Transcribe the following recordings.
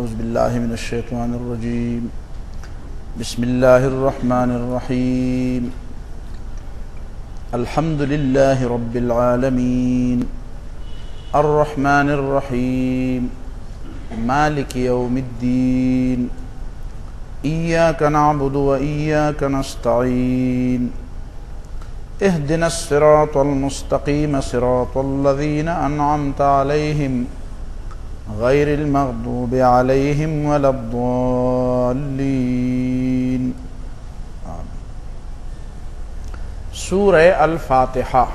أعوذ بالله من الشيطان الرجيم بسم الله الرحمن الرحيم الحمد لله رب العالمين الرحمن الرحيم مالك يوم الدين إياك نعبد وإياك نستعين اهدنا الصراط المستقيم صراط الذين أنعمت عليهم غير المغضوب عليهم ولا الضالين سورة الفاتحة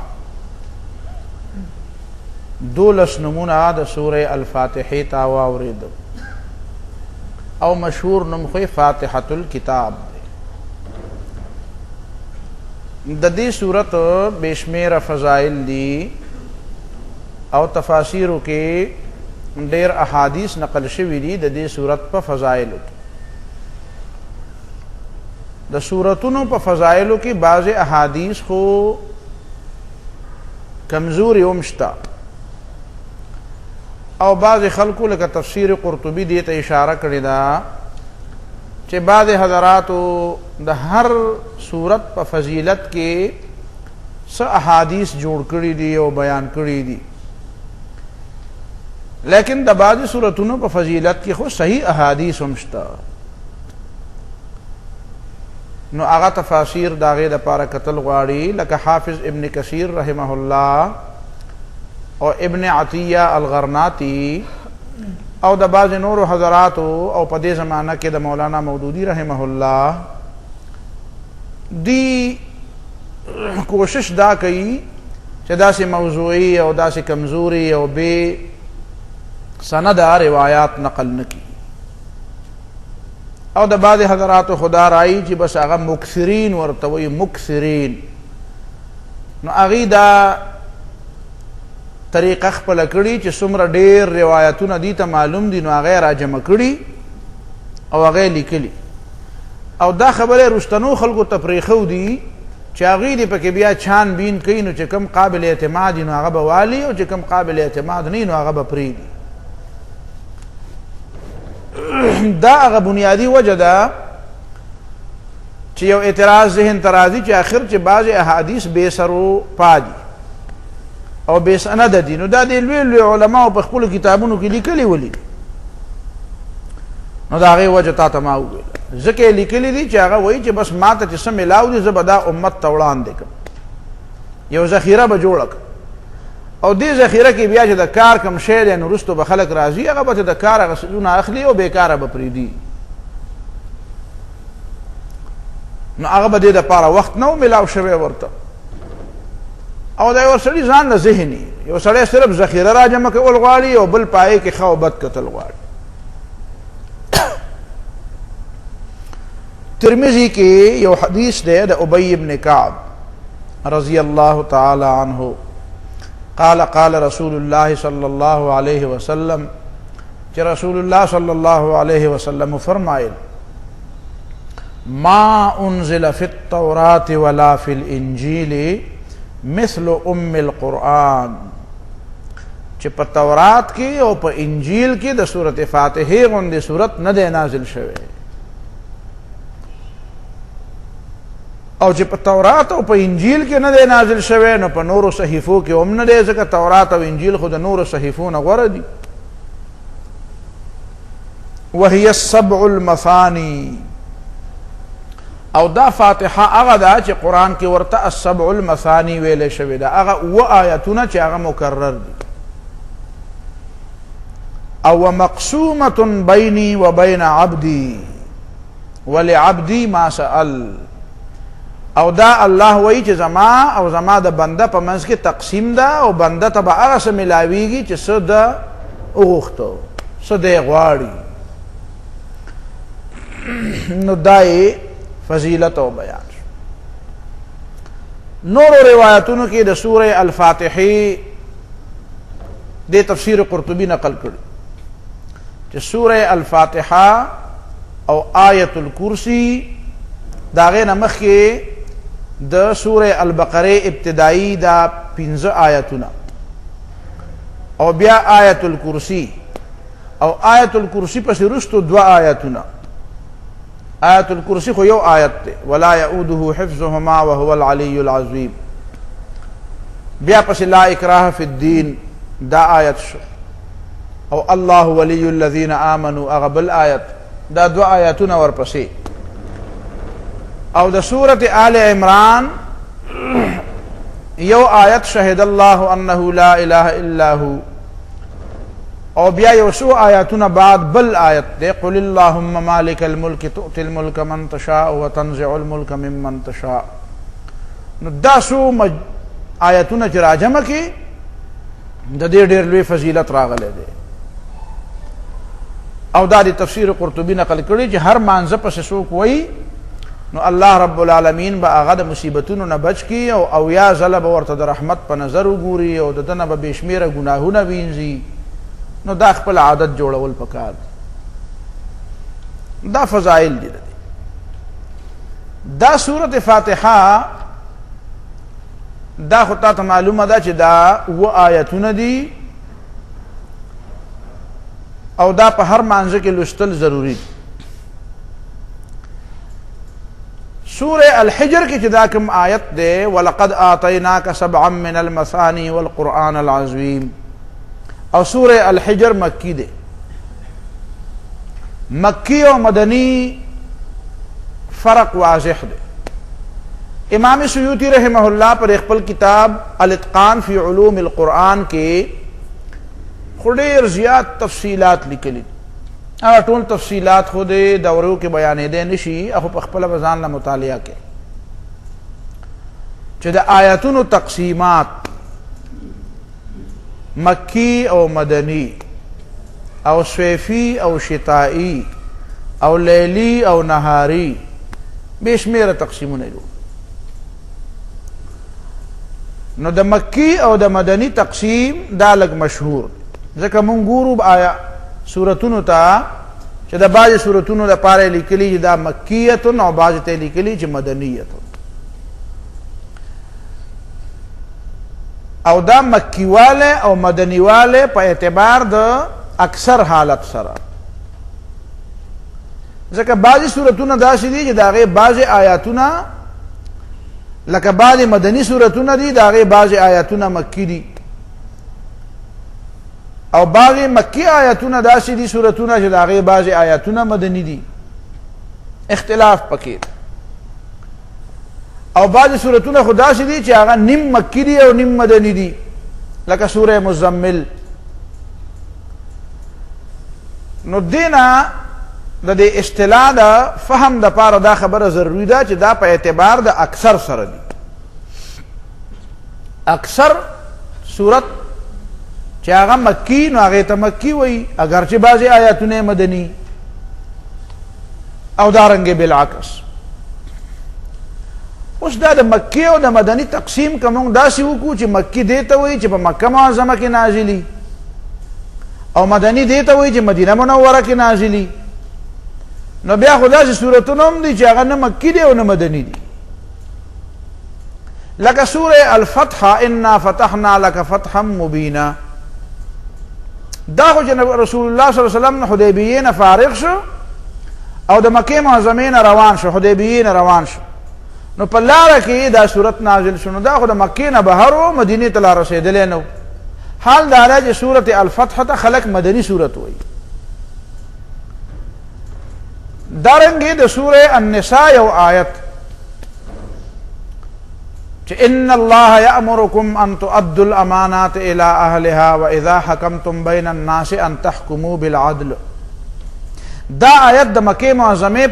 دولس نمونه د سورة الفاتحة تاواورید او مشهور نمخه فاتحة الكتاب د دې صورت بشمیر فضائل دی او تفاسیرو کې ډیر احادیث نقل شوی دي د دې صورت په فضائلو کې د صورتونو په فضائلو کې بعض احادیث خو کمزوري ومشتا او بعض خلکو لکه تفسیر قرطبی دې ته اشاره کړې ده چې بعض حضراتو د هر صورت په فضیلت کې څه احادیث جوړ کړي دي او بیان کړي دي لیکن د بعض صورتونو په فضیلت کې خو صحیح احادیث هم شته نو هغه تفاسیر د هغې دپاره کتل غواړي لکه حافظ ابن کثیر رحمه الله او ابن عطیه الغرناطی او د بعض نورو حضراتو او په دې زمانه کې د مولانا مودودی رحمه الله دی کوشش دا کوي چې داسې موضوعي او داسې کمزوري او بے سند روایات نقل نکی او د بعض حضراتو خدا رائی چې بس هغه مکثرین ورته وایي مکثرین نو هغې دا طریقه خپله کړي چې څومره ډېر روایتونه دي ته معلوم دي نو هغه یې راجمع کړي او هغه یې لیکلي او دا خبره رستنو خلکو ته پرېښودي چې هغوی دې پکې بیا چھان بین کوي نو چې کوم قابل اعتماد نو هغه به والي او چې کوم قابل اعتماد نه نو هغه به پرېږدي دا هغه بنیادی وجه ده چې یو اعتراض ذهن ته راځي چې آخر چې بعضې احادیث بې سرو پادي او بے سند دي نو دا د لوی لوی علماو په خپلو کتابونو کې لیکلي ولي نو د هغې وجه تا ته ما وویله ځکه یې لیکلي دي چې هغه وایي چې بس ما ته چې څه میلاو دي زه به دا امت ته وړاندې کړم یو ذخیره به جوړه کړم او دې ذخیره کې بیا چې د کار کم شی دی نو وروستو به خلک راځي هغه به د کار هغه څیزونه اخلي او بېکاره به پرېږدي نو هغه به دې دپاره وخت نه و میلاو شوی ورته او دا یو سړي ځان له ذهني یو سړی صرف ذخیره را جمع کول غواړي او بل پایې کې ښه او بد کتل غواړي ترمذي کې یو حدیث دی د ابی ابن کعب رضی الله تعالی عنه قال قال رسول الله صلی الله علیه وسلم کہ رسول اللہ صلی اللہ علیہ وسلم فرمائے ما انزل فی التوراة ولا فی الانجیل مثل ام القرآن چې په تورات کې او په انجیل کې د سورۃ فاتحه غوندې سورت نه دی نازل شوی او چې په تورات او په انجیل کې نه دی نازل شوی نو په نورو صحیفو کې هم نه دی ځکه تورات او انجیل خو د نورو صحیفو نه غوره دي وهي السبع المثانی او دا فاتحه هغه ده چې قرآن کې ورته السبع المثانی ویلې شوې ده هغه اووه آیتونه چې هغه مکرر دي او مقسومة بیني وبین عبدي ولعبدي ما سأل او دا الله وایي چې زما او زما د بنده په منځ کې تقسیم ده او بنده ته به هغه څه میلاویږي چې څه ده وغوښتو څه دی غواړي نو دا یې فضیلت او بیان نورو روایتونو کې د سورہ الفاتحه د تفسیر قرطبی نقل کړي چې سورہ الفاتحه او آیت الکرسی دا غې نه مخکې د سورہ البقره ابتدائی دا 15 آیتونه او بیا آیت الکرسی او آیت الکرسی پس رستو دو آیتنا. آیت الکرسی خو یو آیت تے ولا یعوده حفظهما وهو العلی العظیم. بیا پس لا اکراہ فی الدین دا آیت شو، او اللہ ولی الذین آمنوا اغبل آیت، دا دو آیتنا ورپسی. او دا سورت آل عمران یو آیت شہد اللہ انہ لا الہ الا ہو، او بیا یو سو آیاتنا بعد بل آیت دے قل اللہم مالک الملک تؤتی الملک من تشاء وتنزع الملک ممن تشاء. نو دا سو آیاتنا چی راجمع کی دا دیر دیر لوی فضیلت راغلے دے. او دا دی تفسیر قرطبی نقل کری چی ہر مانزہ پس سوک وئی نو اللہ رب العالمین با آغا دا مصیبتونو نبچ کی او یا ظلب ورطا دا رحمت پا نظر گوری او دا با بیشمیر گناہو نبینزی. نو دا خپل عادت جوړول پکار دا فضائل دي. دا سورت فاتحہ دا خطا تا معلومه دا چی دا و آیتون دی او دا پا ہر مانزه کے لستل ضروری دی. سورہ الحجر کی چی دا کم آیت دے وَلَقَدْ آتَيْنَاكَ سَبْعًا مِّنَ الْمَثَانِي وَالْقُرْآنَ الْعَظِيمِ. اور سورہ الحجر مکی دے. مکی و مدنی فرق واضح دے. امام سیوطی رحمہ اللہ پر اقبل کتاب الاتقان فی علوم القرآن کے خودیر زیاد تفصیلات لکلی اور ٹول تفصیلات خود دوروں کے بیانے دے نشی اخو پخپل وزان مطالعہ کے چہ آیاتون و تقسیمات مکی او مدنی او صیفی او شتائی او لیلی او نہاری بیشمیر تقسیمون ایلو. نو دا مکی او دا مدنی تقسیم دا لگ مشہور ذکر منگورو با آیا سورتونو تا چہ دا باز سورتونو دا پارے لکلی دا مکیتن او باز تے لکلی چہ مدنیتن. او دا مکی والے او مدنی والے پا اعتبار دا اکثر حالت سرا ذکر بعضی صورتونا دا سی دی دا غیر بعضی آیاتونا لکہ بعضی مدنی صورتونا دی دا غیر بعضی آیاتونا مکی دی او بعضی مکی آیاتونا دا سی دی صورتونا دا غیر بعضی آیاتونا مدنی دی. اختلاف پکیر او بعض سورتون خدا سی دی چی آغا نم مکی دی او نم مدنی دی لکا سورہ مزمل. نو دینا دا دی اصطلاح دا فهم دا پارا دا خبر ضروری دا چی دا پا اعتبار دا اکثر سر دی. اکثر سورت چی آغا مکی نو آغیتا مکی وی اگرچہ بعضی آیاتون مدنی او دارنگے بالعکس. اس دا دا مکی او دا مدنی تقسیم کمونگ دا سی وکو چی مکی دیتا ہوئی چی پا مکہ معظمہ کی نازلی او مدنی دیتا ہوئی چی مدینہ منورہ کی نازلی. نو بیا خدا سی سورتونم دی چی اگر نا مکی دی او نا مدنی دی. لکا سورہ الفتح انا فتحنا لکا فتحا مبینا دا خو چی رسول اللہ صلی اللہ علیہ وسلم حدیبیین فارغ شو او دا مکی معظمین روان شو حدیبیین روان شو. نو پلارا کی دا صورت نازل شنو دا خود مکی نا بہرو مدینی تلا رسیدلے نو. حال دارا جی صورت الفتح تا خلق مدنی صورت ہوئی. دارنگی دا سورہ النساء یو آیت چی ان اللہ یأمرکم ان تؤدوا الامانات الى اہلها و اذا حکمتم بین الناس ان تحکموا بالعدل. دا آیت دا مکی معظمے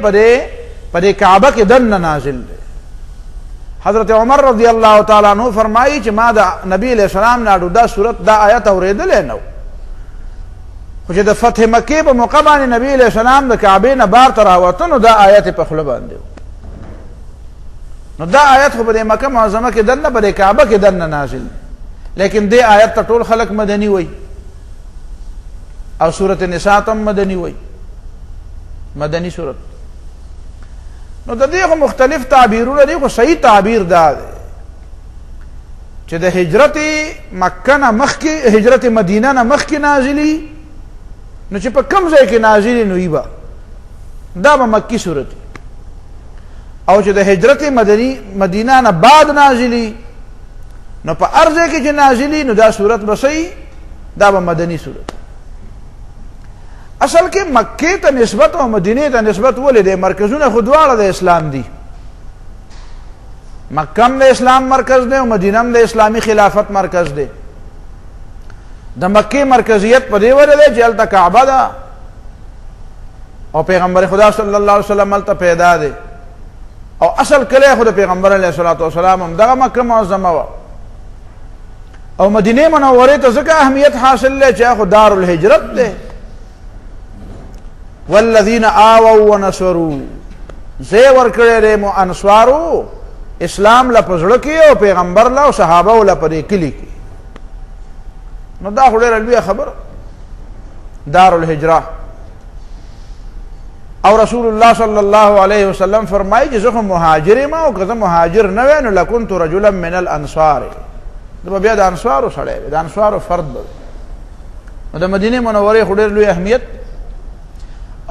پدے کعبہ کے دن نازل دے. حضرت عمر رضی اللہ تعالیٰ عنہ فرمائی چی ما دا نبی علیہ السلام ناڑو دا صورت دا آیت اوریدلے نو خوچی دا فتح مکی پا مقابانی نبی علیہ السلام دا کعبی نبار تراواتنو دا آیت پا خلبان دیو. نو دا آیت خو بدے مکہ معظمہ کے دن بدے کعبہ کے دن نازل لیکن دے آیت تا طول خلق مدنی ہوئی او سورت نساء تم مدنی ہوئی مدنی صورت. نو دا دیکھو مختلف تعبیرون دیکھو صحیح تعبیر دا دے چی دا ہجرت مکہ نا مخ کی ہجرت مدینہ نا مخ کی نازلی نو چې په کوم ځای کې نازلې نو ایبا دا به مکی صورت او چې د هجرت مدینه نه بعد نازلی نو په هر ځای کې چې نازلی نو دا صورت به صحیح دا به مدنی صورت. اصل کې مکې ته نسبت او مدینه ته نسبت ولې دی؟ مرکزونه خو دواړه د اسلام دي. مکه هم د اسلام مرکز دی او مدینه هم د اسلامي خلافت مرکز دی. د مکې مرکزیت په دې وجه دی چې هلته کعبه ده او پیغمبر خدا صلی الله علیه وسلم هلته پیدا دی او اصل کلی خو د پیغمبر علیه الصلاۃ والسلام هم دغه مکه معظمه وه او مدینه منورې ته ځکه اهمیت حاصل دی چې خو دار الهجرت دی. والذین آووا ونصروا زی ورکړی دی مو انصارو اسلام له په زړه کې او پیغمبر له او صحابه له په دې کلي کې. نو دا خو ډېره لویه خبره دار الهجره. او رسول الله صلی الله علیه وسلم فرمایي چې زه خو مهاجر یم او که زه مهاجر نه وای نو لکنت رجلا من الانصار، زه به بیا د انصارو سړی د انصارو فرد به. نو د مدینې منورې خو ډېر لوی اهمیت.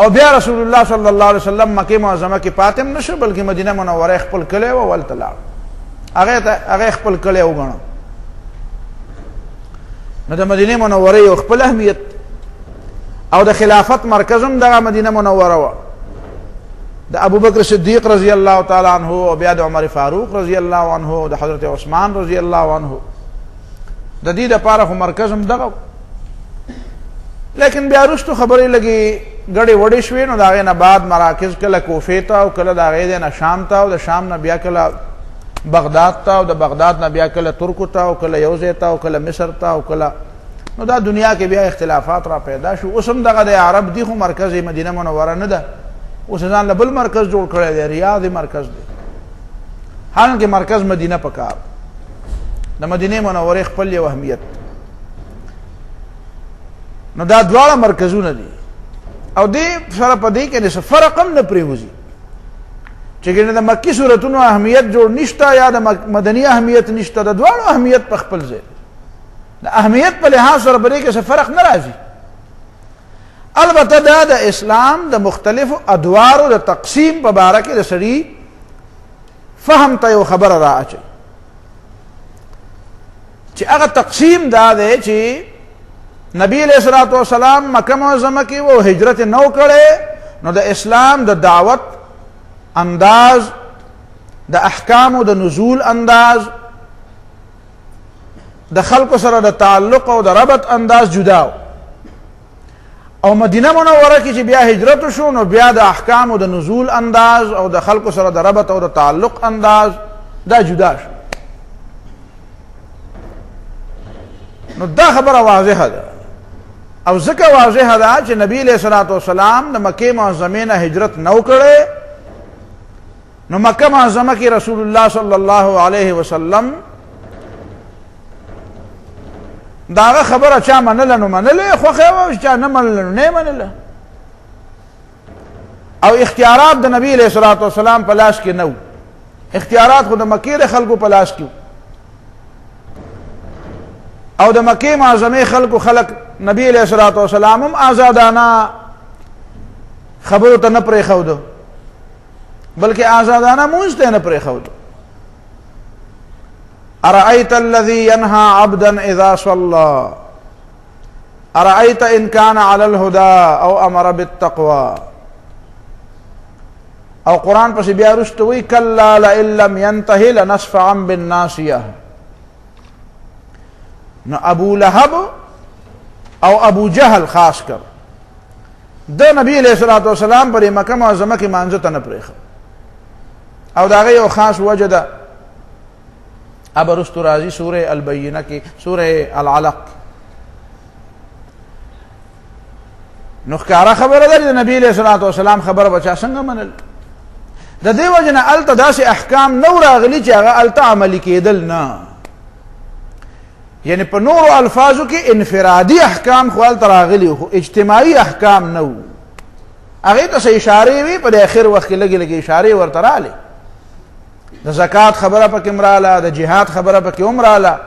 او بیا رسول الله صلی الله علیه وسلم مکې معظمه کې پاتې هم نشو بلکې مدینه منوره خپل کلی و ولته لاړ، هغه خپل کلی وګڼو. نو د مدینه منوره یو خپل اهمیت او د خلافت مرکز هم دغه مدینه منوره وه. د ابوبکر صدیق رضی الله تعالی عنه او بیا د عمر فاروق رضی الله عنه او د حضرت عثمان رضی الله عنه د دې دپاره خو مرکز هم دغه. لیکن بیا وروستو خبرې لګې ګډې وډې شوې نو د هغې نه بعد مراکز کله کوفې ته او کله د هغې نه شام ته او د شام نه بیا کله بغداد ته او د بغداد نه بیا کله ترکو ته او کله یو ځای ته او کله مصر ته او کله. نو دا دنیا کې بیا اختلافات را پیدا شو. اوس هم دغه د عرب دی خو مرکز مدینه منوره نه ده، اوس ځان له بل مرکز جوړ کړی دی، ریاض مرکز دی، حالانکه مرکز مدینه پکار. د مدینه منورې خپل یو اهمیت. نو دا دواړه مرکزونه دي او دې سره په دې کې د فرق هم نه پرېوځي چې ګینه د مکی صورتونو اهمیت جوړ نشته یا د مدني اهمیت نشته، د دواړو اهمیت په خپل ځای. د اهمیت په لحاظ سره په دې کې څه فرق نه راځي. البته دا د اسلام د مختلفو ادوارو د تقسیم په باره کې د سړي فهم ته یو خبره را اچي چې هغه تقسیم دا دی چې نبی علیہ الصلوۃ والسلام مکه معظمه کې و هجرت نو کړي نو د اسلام د دعوت انداز، د احکام د نزول انداز، د خلکو سره د تعلق او د ربط انداز جدا. او مدینه منوره کې چې بیا هجرت شو نو بیا د احکام او د نزول انداز او د خلکو سره د ربط او د تعلق انداز دا جدا شو. نو دا خبره واضحه ده او ځکه واضحه ده چې نبی علیہ الصلوۃ والسلام د مکې معظمې نه هجرت نو کړي نو مکه معظمه کې رسول الله صلی الله علیه وسلم داغه خبره چا منله نو منله، خوښه وه چا نه منله نو نه منله. او اختیارات د نبی علیہ الصلوۃ والسلام په لاس کې نه و، اختیارات خو د مکې د خلکو په لاس کې و. او د مکې معظمې خلک نبی علیہ الصلوۃ والسلام هم آزادانه خبرو ته نه پرېښوده بلکې آزادانه مونځ ته نه پرېښوده. ارأيت الذي ينهى عبدا اذا صلى ارأيت ان كان على الهدى او امر بالتقوى. او قرآن پس بیا رستوی کلا لئن لم ينتهي لنصفعا بالناصیہ. نو ابو لہب او ابو جہل خاص کر د نبی علیہ الصلوۃ والسلام پر مکه معظمه کې مانځه ته نه پرېښه او داغه یو خاص وجه ده. ابرست راضی سورہ البینہ کی سورہ العلق نو ښکاره خبره ده د نبی علیہ الصلوۃ والسلام خبره بچا څنګه منل. د دې وجه نه الته داسې احکام نو راغلي چې هغه الته عملي کېدل نه، یعنی په نورو الفاظو کې انفرادي احکام خو الته راغلي خو اجتماعي احکام نه وو. هغې ته څه اشارې وي په د اخر وخت کې لږې لږې اشارې ورته رالې. د زکات خبره پکې هم راله، د جهاد خبره پکې هم راله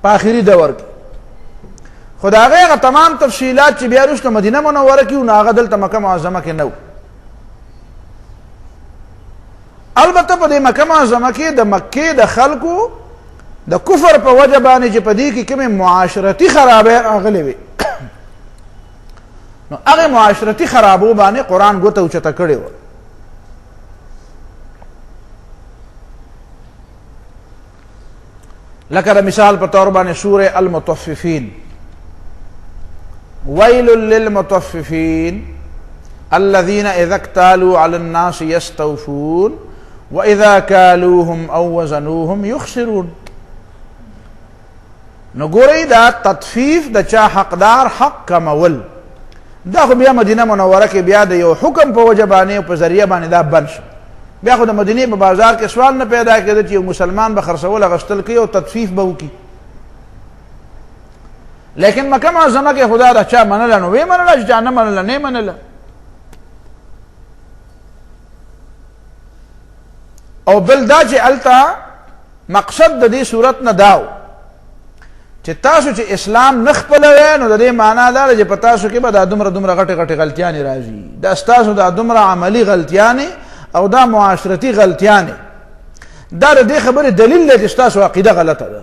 په آخري دور کې. خدا هغه تمام تفصیلات چې بیا وروسته مدینه منوره کې نو هغه دلته مکه معظمه کې نه و. البته په دې مکه معظمه کې د مکې د خلکو د کفر په وجه باندې چې په دې کې کومې معاشرتي خرابۍ راغلې وې نو هغه معاشرتي خرابو باندې قرآن ګوته اوچته کړې وه. لکه د مثال په طور باندې سوره المطففین ویل للمطففین الذين اذا اكتالوا على الناس يستوفون واذا كالوهم او وزنوهم يخسرون. نو ګورئ دا تطفیف د چا حقدار حق کمول دا خو بیا مدینه منوره کې بیا د یو حکم په وجه باندې او په ذریعه باندې دا بند شو. بیا خو د مدینې په بازار کې سوال نه پیدا کېده چې یو مسلمان به خرڅول اغوستل کوي او تطفیف به وکړي. لیکن مکه معظمه کې خدا دا چا منله نو ویې منله، چې چا نه منله نه منله. او بل دا چې هلته مقصد د دې صورت نه دا و چې تاسو چې اسلام نه خپلوئ نو د دې معنا دا ده چې په تاسو کې به دا دومره غټې غټې غلطیانې راځي. دا ستاسو دا دومره عملي غلطیانې او دا معاشرتي غلطیانې دا د دې خبرې دلیل دی چې ستاسو عقیده غلطه ده.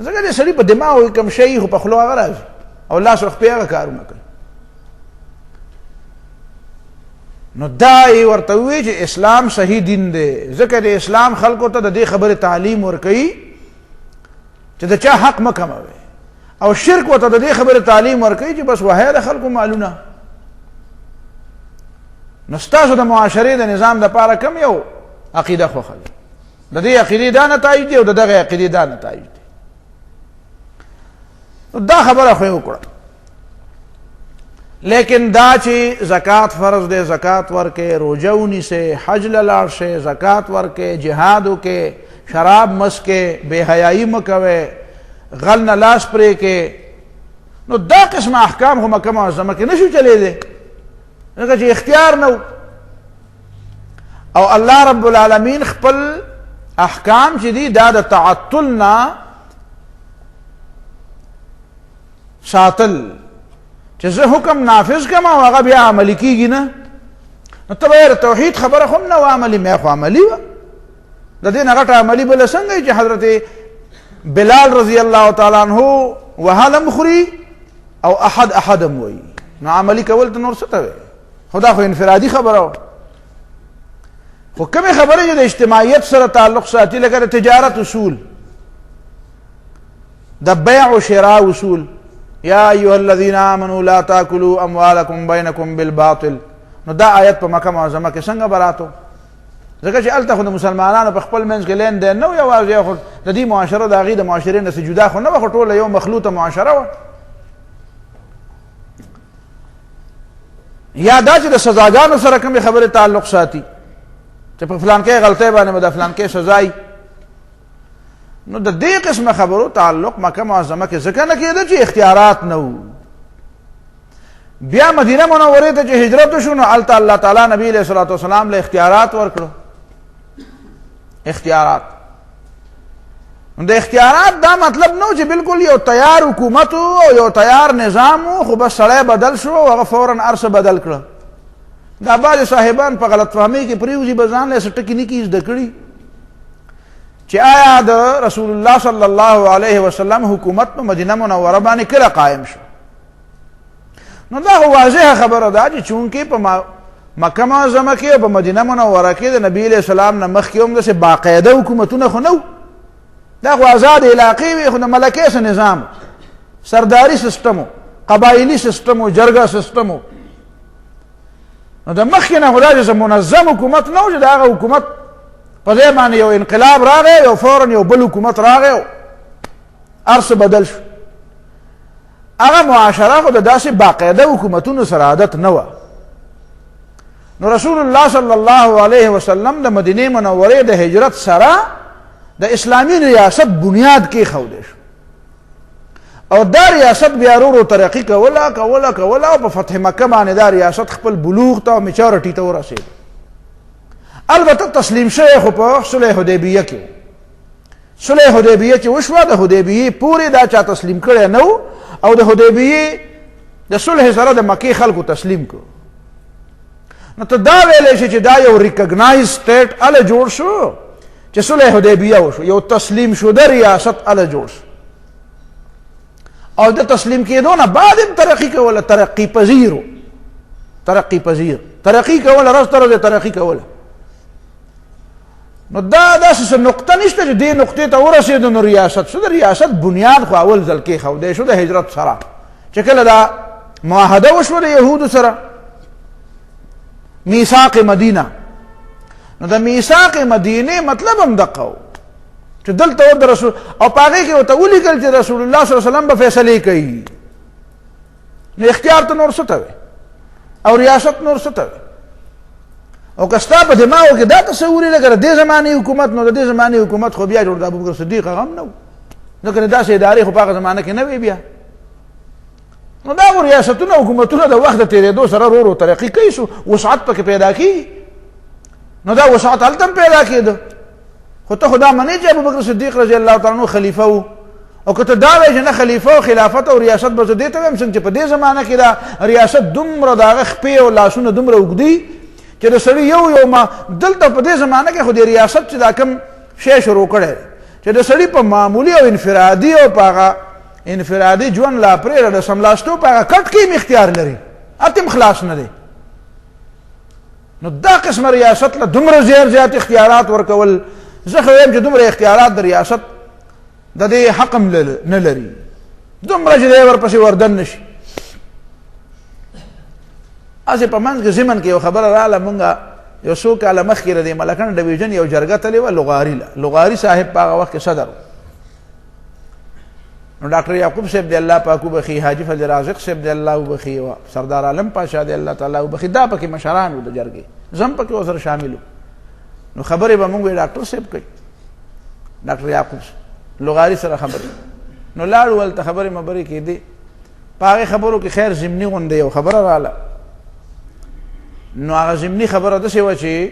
ځکه چې سړي په دماغ کې کوم شی خو په خولو هغه راځي او لاس وخت پې هغه کارونه کوي. نو دا یې ورته ووایي چې اسلام صحیح دین دی. ځکه د اسلام خلکو ته د دې خبرې تعلیم ورکوي چې د چا حق مه کموئ، او شرک ورته د دې خبرې تعلیم ورکوي چې بس وهی د خلکو مالونه. نو ستاسو د معاشرې د نظام دپاره کم یو عقیده خوښه ده. د دې عقیدې دا نتایج دي او د دغه عقیدې دا نتایج دي. نو دا خبره خو یې وکړه. لیکن دا چې زکات فرض دی، زکات ورکې، روژه ونیسئ، حج له لاړ شئ، زکات ورکې، جهاد وکې، شراب مسکې، بے حیايي مه کوئ، غل نه لاس پرې کې. نو دا قسمه احکام خو مکه معظمه کې نشو چلېدی ځکه چې اختیار نه و. او الله رب العالمین خپل احکام چې دي دا د تعطل نه ساتل چې زه حکم نافذ کم او هغه بیا عملي کېږي نه. نو ته به یې توحید خبره خو هم نه وه عملي، میا خو عملي وه. د دې نه غټه عملي بله څنګه چې حضرت بلال رضی الله تعالی عنہ وهلم خوري او احد احدم وایي. نو عملي کول ته نور څه ته وایي؟ خدا خو انفرادي خبره وه. خو کومې خبرې چې د اجتماعیت سره تعلق ساتي لکه د تجارت اصول، د بیع و شراء اصول، یا ایها الذین آمنوا لا تاکلوا اموالکم بینکم بالباطل. نو دا آیت په مکه معظمه کې څنګه براتو؟ ځکه چې هلته خو د مسلمانانو په خپل منځ کې لین دین نه و، یوازې خو د دې معاشره د هغې د معاشرې نه څه جدا خو نه وه، خو ټوله یو مخلوطه معاشره وه. یا دا چې د سزاګانو سره کومې خبرې تعلق ساتي چې په فلانکې غلطۍ باندې به د فلانکې سزا. نو د دې قسمه خبرو تعلق مکه معظمه کې ځکه نه کېده چې اختیارات نه وو. بیا مدینه منورې ته چې هجرت وشو نو هلته الله تعالی نبی علیه الصلاة والسلام له اختیارات ورکړو. اختیارات د اختیارات دا مطلب نو چې بالکل یو تیار حکومت او یو تیار نظام خو بس سړی بدل شو او هغه فوراً هر څه بدل کړه. دا بعضې صاحبان په غلط فهمۍ کې پرېوځي به ځان له څه ټکي نکي زده کړي چې آیا د رسول الله صلی الله علیه وسلم حکومت په مدینه منوره باندې کله قائم شو. نو دا خو واضحه خبره ده چې چونکې په مکه معظمه کې او په مدینه منوره کې د نبي علیه السلام نه مخکې هم داسې باقاعده حکومتونه خو نه و. دا خو آزاد علاقې وې، خو د ملکې څه نظام، سرداري سیستم، قبایلي سیستم، جرګه سیستم. نو د مخکې نه خو دا چې منظم حکومت نه و چې د هغه حکومت په دې باندې یو انقلاب راغی یو فوراً یو بل حکومت راغی او هر څه بدل شو. هغه معاشره خو د داسې باقاعده حکومتونو سره عادت نه وه. نو رسول الله صلی الله علیه وسلم د مدینې منورې د هجرت سره د اسلامي ریاست بنیاد کېښودی شو او دا ریاست بیا ورو ورو ترقي کوله او په فتح مکه باندې دا ریاست خپل بلوغ ته او میچورټي ته ورسېد. البته تسلیم شوی خو په صلح حدیبیه کې صلح حدیبیه چې وشوه د حدیبیه پورې دا چا تسلیم کړی نو او د حدیبیه د صلح سره د مکې خلکو تسلیم کړ. نو ته دا ویلی شي چې دا یو ریکګنایز سټیټ اله جوړ شو چې صلح حدیبیه وشو، یو تسلیم شده ریاست اله جوړ شو او د تسلیم کېدو نه بعد هم ترقي کوله، ترقي پذیرو، ترقي پذیر، ترقي کوله، رس تر ترقي کوله. نو دا داسې نقطه نشته چې دې نقطې ته ورسېدو نو ریاست شو. د ریاست بنیاد خو اول ځل کېښودی شو د هجرت سره چې کله دا معاهده وشوه د یهودو سره، میثاق مدینه. نو د میثاق مدینه مطلب هم دقه و چې دلته د رسول او په هغې کې ورته ولیکل چې رسول الله صلی الله علیه وسلم به فیصلې کوي. نو اختیار ته نور څه ته وی او ریاست نور څه ته وی. او که ستا په دماغو کې دا تصور یې لکه د دې زمانې حکومت، نو د دې زمانې حکومت خو بیا جوړ د ابوبکر صدیق هغه هم نه و، ځکه داسې ادارې خو په هغه زمانه کې نه وې بیا. نو دا خو ریاستونه حکومتونه د وخت د تېرېدو سره ورو ورو ترقي کوي شو، وسعت پکې پیدا کېږي. نو دا وسعت هلته هم پیدا کېده. خو ته خو دا منې چې ابوبکر صدیق رضی الله تعالی عنه خلیفه و، او که ته دا وایې چې نه خلیفه او خلافت او ریاست به زه دې ته وایم څنګه چې په دې زمانه کې دا ریاست دومره د هغه خپې او لاسونه دومره اوږدي چې د سړي یو ما دلته په دې زمانه کې خو د ریاست چې دا کوم شی شروع کړی چې د سړي په معمولي او انفرادي او په هغه انفرادي ژوند لا پرېږده د سملاستو په هغه کټ کې هم اختیار لري، هلته خلاص نه دی. نو دا قسمه ریاست له دومره زیات اختیارات ورکول، زه خو وایم چې دومره اختیارات د ریاست د دې حق هم نه لري، دومره چې دی ورپسې وردن نه شي. هسې په منځ کې ضمن کې یو خبره راغله، مونږ یو څو کاله مخکې د ملکنډ ډویژن یو جرګه تلې وه لغاري له، لغاري صاحب په هغه وخت کې صدر و. نو ډاکټر یعقوب صاحب دی الله پاک وبخي، حاجي فضل رازق صاحب دی الله وبخي، سردار عالم پاشا دی الله تعالی وبخي، دا پکې مشران وو د جرګې، زم پکې ورسره شامل وو. نو خبرې به مونږ ډاکټر صاحب کوي، ډاکټر یعقوب لغاري سره خبرې. نو لاړو ولته خبرې مبرې کېدې، په هغې خبرو کې خیر ضمني غوندې یو خبره راغله. نو هغه ضمني خبره داسې وه چې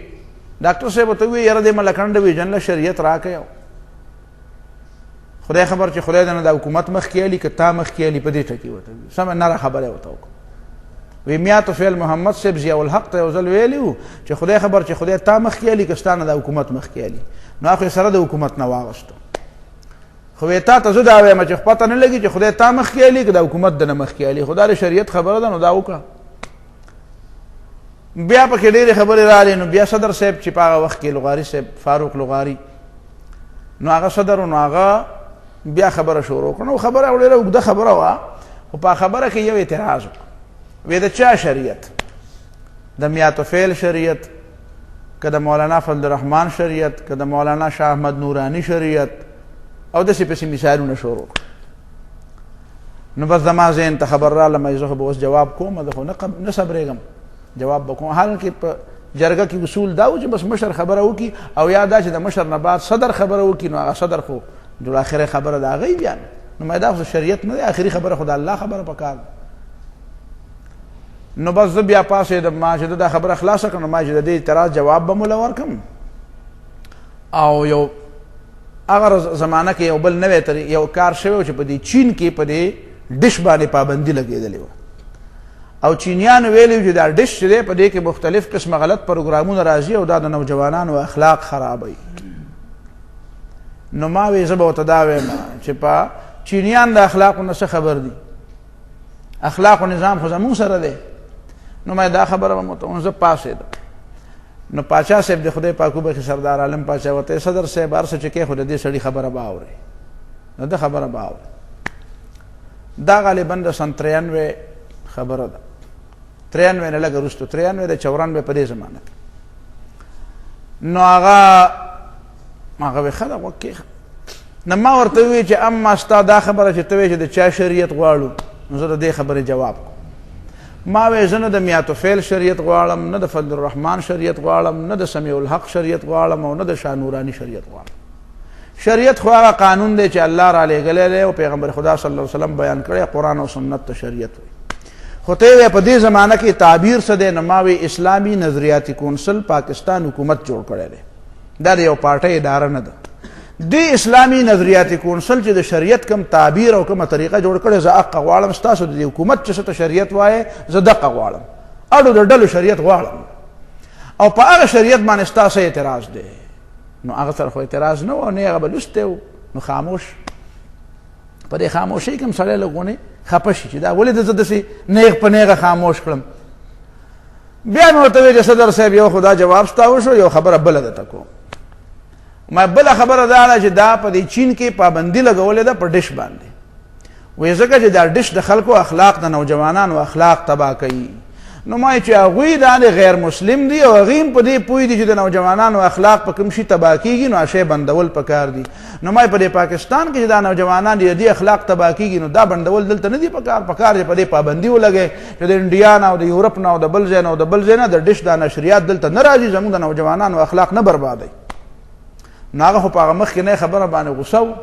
ډاکټر صاحب ورته ووایي یاره دې ملکنډ ډویژن له شریعت راکړی، خدای خبر چې خدای دنه د حکومت مخکې علي که تا مخکې علي، په دې ټکي ورته وي. سمه نره خبره ورته وکړه. وی میا طفیل محمد صاحب ضیاء الحق ته یو ځل ویلي وو چې خدای خبر چې خدای تا مخکې علي که ستا نه د حکومت مخکې علي. نو هغه سره د حکومت نه واغېسته. خو وی تا ته زه دا وایم چې پته نه لګي چې خدای تا مخکې علي که د حکومت دنه مخکې علي، خو دا د شریعت خبره ده نو دا وکړه. بیا پکې ډېرې خبرې راغلې. نو بیا صدر صاحب چې په هغه وخت کې لغاري صاحب فاروق لغاري، نو هغه صدر و، نو هغه بیا خبره شروع کړه. نو خبره ډېره اوږده خبره وه، خو په خبره کې یو اعتراض وکړه. وی د چا شریعت؟ د میا طفیل شریعت که د مولانا فضل الرحمن شریعت که د مولانا شاه احمد نورانی شریعت؟ او داسې پسې مثالونه شروع کړه. نو بس زما ذهن ته خبر راغله، زه خو به اوس جواب کوم، زه خو نه صبرېږم، جواب به کوم. حالانکې په جرګه کې اصول دا و چې بس مشر خبره وکړي، او یا دا چې د مشر نه بعد صدر خبره وکړي، نو هغه صدر خو د آخري خبره د هغه بیان. نو دا خو شریعت نه دی، آخري خبره خو د الله خبره پکار. نو بس زه بیا پاسېدم، ما چې دا خبره خلاصه کړم، ما چې د دې اعتراض جواب به موله ورکړم. او یو هغه زمانه کې یو بل نوی یو کار شوی و چې په دې چین کې په دې ډش باندې پابندي لګېدلې وه، او چینیانو ویلي و چې دا ډش چې دی په دې کې مختلف قسمه غلط پروګرامونه راځي او دا د نوجوانانو اخلاق خرابوي. نو ما وی زه به ورته دا وایم چې په چینیان د اخلاقو نه څه خبر دي، اخلاقو نظام خو زمونږ سره دی. نو ما دا خبره به ورته زه پاسېدم. نو پاچا صاحب د خدای پاک وبخي سردار عالم پاچا ورته صدر صاحب هر څه چې کې خو د دې سړي خبره به اورې، نو د خبره به اورې. دا غالبا د سن 93 خبره ده، 93 نه لږ وروسته، 93 د 94 په دې زمانه کې. نو هغه ښه ده وکې. نو ما ورته ووایي چې اما ستا دا خبره چې ته وایې چې د چا شریعت غواړو، نو زه د دې خبرې جواب کوم. ما وی زه نه د میا طفیل شریعت غواړم، نه د فضل الرحمن شریعت غواړم، نه د سمیع الحق شریعت غواړم، او نه د شاه نورانی شریعت غواړم. شریعت خو هغه قانون دی چې الله را لېږلی دی او پیغمبر خدا صلی الله علیه وسلم بیان کړی، قرآن او سنت ته شریعت وایي. خو ته یې په دې زمانه کې تعبیر څه دی؟ نو ما وی اسلامي نظریاتي کونسل پاکستان حکومت جوړ کړی دی، دا د یو پارټۍ اداره نه ده، د اسلامي نظریاتي کونسل چې د شریعت کم تعبیر او کومه طریقه جوړ کړي زه حق غواړم ستاسو د حکومت چې ته شریعت وایي زه دقه غواړم اړو د ډلو شریعت غواړم او په هغه شریعت باندې ستاسو اعتراض دی نو هغه سره خو اعتراض نه و نه هغه بلسته نو خاموش په دې خاموشي کوم سره لګونه خپه شي چې دا ولې د زدسي نیغ په نیغه خاموش کړم بیا مې ورته ویل صدر صاحب یو خدا جواب ستاو شو یو خبره بل ده تکو ما بل خبره دا چې دا په دې چین کې پابندي لګولې ده په ډش باندې وې ځکه چې دا ډش د خلکو اخلاق د نوجوانانو اخلاق تباہ کوي نو ما چې هغوی دا غیر مسلم دي او هغوی په دې پوه دي چې د نوجوانانو اخلاق په کوم شي تباہ کېږي نو هغه بندول پکار دي نو ما په دې پاکستان کې چې دا نوجوانان دي اخلاق تباہ کېږي نو دا بندول دلته نه دي پکار دي په دې پابندي ولګي چې د انډیا نه او د یورپ نه او د بل ځای نه او د بل ځای نه د ډش د نشریات دلته نه راځي زموږ د نوجوانانو اخلاق نه بربادي نو هغه خو په هغه مخ کې نه خبره باندې غوسه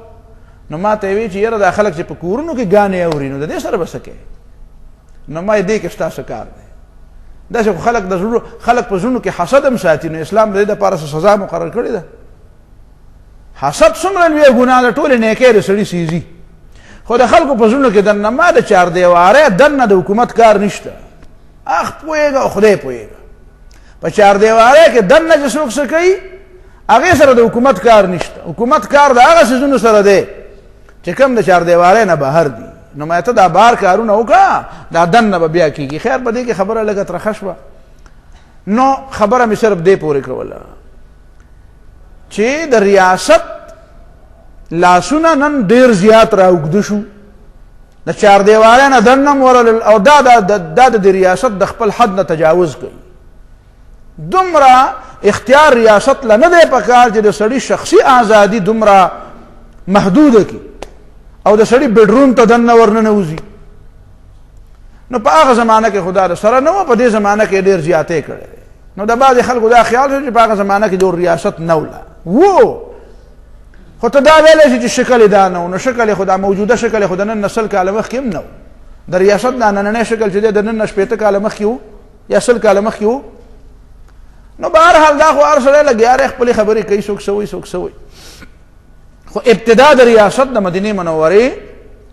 نو ما ته وی چې یاره دا خلک چې په کورونو کې غانې اوري نو د دې سره بسکه نو ما دې کې ستاسو کار دی دا چې خلک د زړه خلک په زړونو کې حسد هم ساتي نو اسلام د دې لپاره سزا مقرر کړی ده حسد څومره لوی ګناه ده ټول نه کې رسړي سيزي خو د خلکو په زړونو کې دنه ما د چار دیواره دنه د حکومت کار نشته اخ پويګه خدای پويګه په چار دیواره کې دنه چې څوک څه کوي هغه سره د حکومت کار نشته حکومت کار د هغه سيزونو سره دی چې کوم د چار دیواره نه بهر دي نو ما ته دا بار کارونه وکړه دا دنه به بیا کیږي خیر په دې کې خبره لګه ترخه شوه نو خبره مې صرف دې پورې کوله چې د ریاست لاسونه نن ډیر زیات راوګد شو د چار دیواره نه دنه مورل او دا د ریاست د خپل حد نه تجاوز کوي دومره اختیار ریاست لنه دی پکار چې د سړي شخصي ازادي دومره محدوده کی او د سړي بیډروم ته دنه ورننه وځي نو په هغه زمانہ کې خدا د سره نو په دې زمانہ کې ډیر زیاتې کړي نو د بعض خلکو دا خیال شو چې په هغه زمانہ کې د ریاست نوله وو خو ته دا ویلې چې شکل دا نو شکل خدا موجوده شکل خدا نن نسل کاله مخ کې نو د ریاست نه نه شکل چې د نن شپته کاله مخ کې یا سل کاله مخ کې نو بهر حال دا خو ارسله لګیاره خپل خبرې کوي څوک سوي خو ابتدا د ریاست د مدینه منوره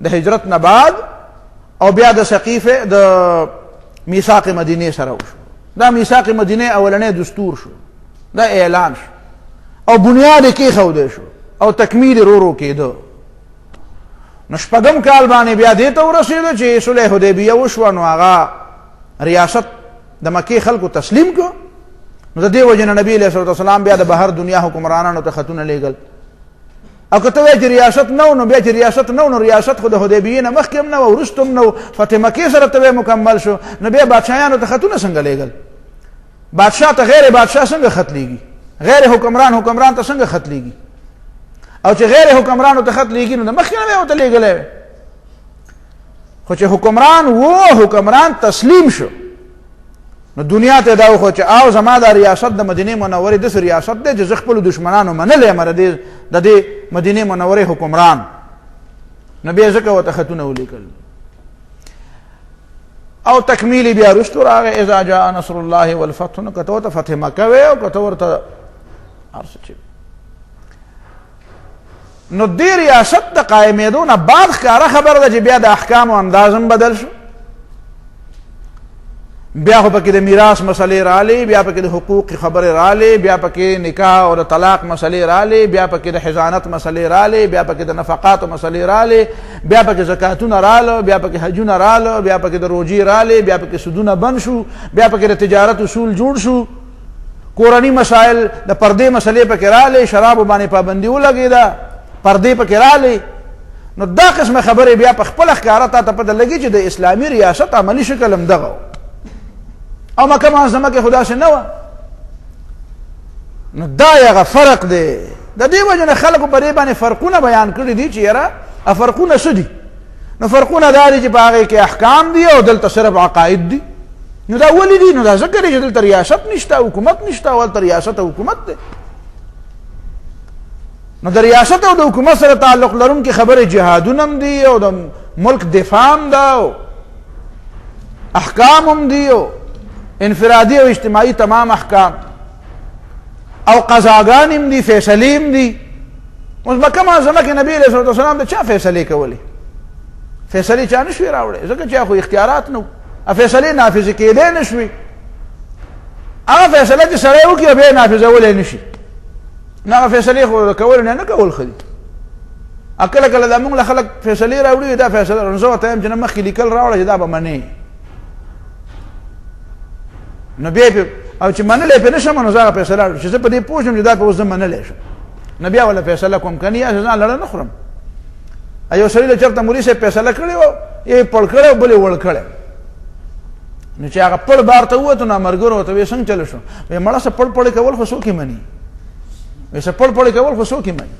د هجرت نه بعد او بیا د سقیفه د میثاق مدینه سره وشو دا میثاق مدینه اولنې دستور شو دا اعلان شو او بنیاد کې خوده شو او تکمیل رو کېدو نو شپږم کال باندې بیا دې ته ورسېدو چې صلح حدیبیه وشو نو هغه ریاست د مکه خلکو تسلیم کو نو د دې وجه نبی علیہ الصلوۃ والسلام بیا د بهر دنیا حکمرانانو ته خطونه لېږل او کته وی چې ریاست نو بیا چې ریاست نو ریاست خو د حدیبیه نه مخکې نو ورستم نو فتح مکه سره ته مکمل شو نو بیا بادشاہانو ته خطونه څنګه لېږل بادشاہ ته غیر بادشاہ څنګه خط لیږي غیر حکمران ته څنګه خط لیږي او چې غیر حکمرانو ته خط لیږي نو مخکې نه وته لېږل خو چې حکمران تسلیم شو نو دنیا ته دا خو چې او زما د ریاست د مدینه منوره د ریاست د خپل دشمنانو منلې مر د دې مدینه منوره حکمران نبی زکه وته خطونه ولیکل او تکمیلی بیا رستو راغه اذا جاء نصر الله والفتح نو کته ته فتح مکه او کته ورته ارسچ نو دې ریاست د قائمېدو نه بعد ښکاره خبره ده چې بیا د احکام او اندازم بدل شو بیا خو پکې د میراث مسلې رااله بیا پکې د حقوق خبره رااله بیا پکې نکاح او د طلاق مسلې رااله بیا پکې د حضانت مسلې رااله بیا پکې د نفقات مسلې رااله بیا پکې زکاتونه رااله بیا پکې حجونه رااله بیا پکې د روزي رااله بیا پکې سودونه بند شو بیا پکې د تجارت اصول جوړ شو کورنی مسائل د پردې مسلې پکې رااله شراب باندې پابندي ولګیدا پردې پکې رااله نو دا قسمه خبره بیا په خپل ښکارا ته پته لګي چې د اسلامي ریاست عملی شکل هم دغه او مکه معظمه کې خدا شنو نو دا یو فرق دی د دې وجه نه خلکو په دې باندې فرقونه بیان کړی دي چې یاره فرقونه سدي نو فرقونه داري چې باغې کې احکام دي او دلته صرف عقاید دي نو دا ولې دي نو دا ذکر چې دلته ریاست نشته حکومت نشته او دلته ریاست او حکومت ده نو د ریاست او د حکومت سره تعلق لرونکي خبره جهادونه هم دي او د ملک دفاع هم ده او احکام هم دي او انفرادی او اجتماعی تمام احکام او قضاګان هم دي فیصلې هم دي اوس مکه معظمه کې نبی علیه الصلوة والسلام د چا فیصلې کولې؟ فیصلې چا نه شوې راوړې، ځکه چې خو اختیارات نه وو، فیصلې نافذې کېدی نه شوې. هغه فیصله چې سړی وکړي بیا یې نافظولی نه شي، نو هغه فیصلې خو کول نه کول ښه دي. کله کله دا موږ له خلک فیصلې راوړي، دا فیصله نو زه ورته وایم چې نه مخکې لیکل راوړه چې دا به منې، نو بیا یې او چې منلی پرې نه شم نو زه هغه فیصله چې زه په دې پوه شم چې دا پې اوس زه منلی شم، نو بیا وله فیصله کوم که نه یا ځان لړه نه خورم. یو سړي له چېرته مولي صاحب فیصله کړې وه، یې پړ کړی او بل یې وړ کړی، نو چې هغه پړ بار ته ووتو نو ملګرو ورته ویې څنګه چلو شو؟ ویې مړه څه پړ پړې کول خو څوک یې مني، ویې څه پړ پړې کول خو څوک یې مني.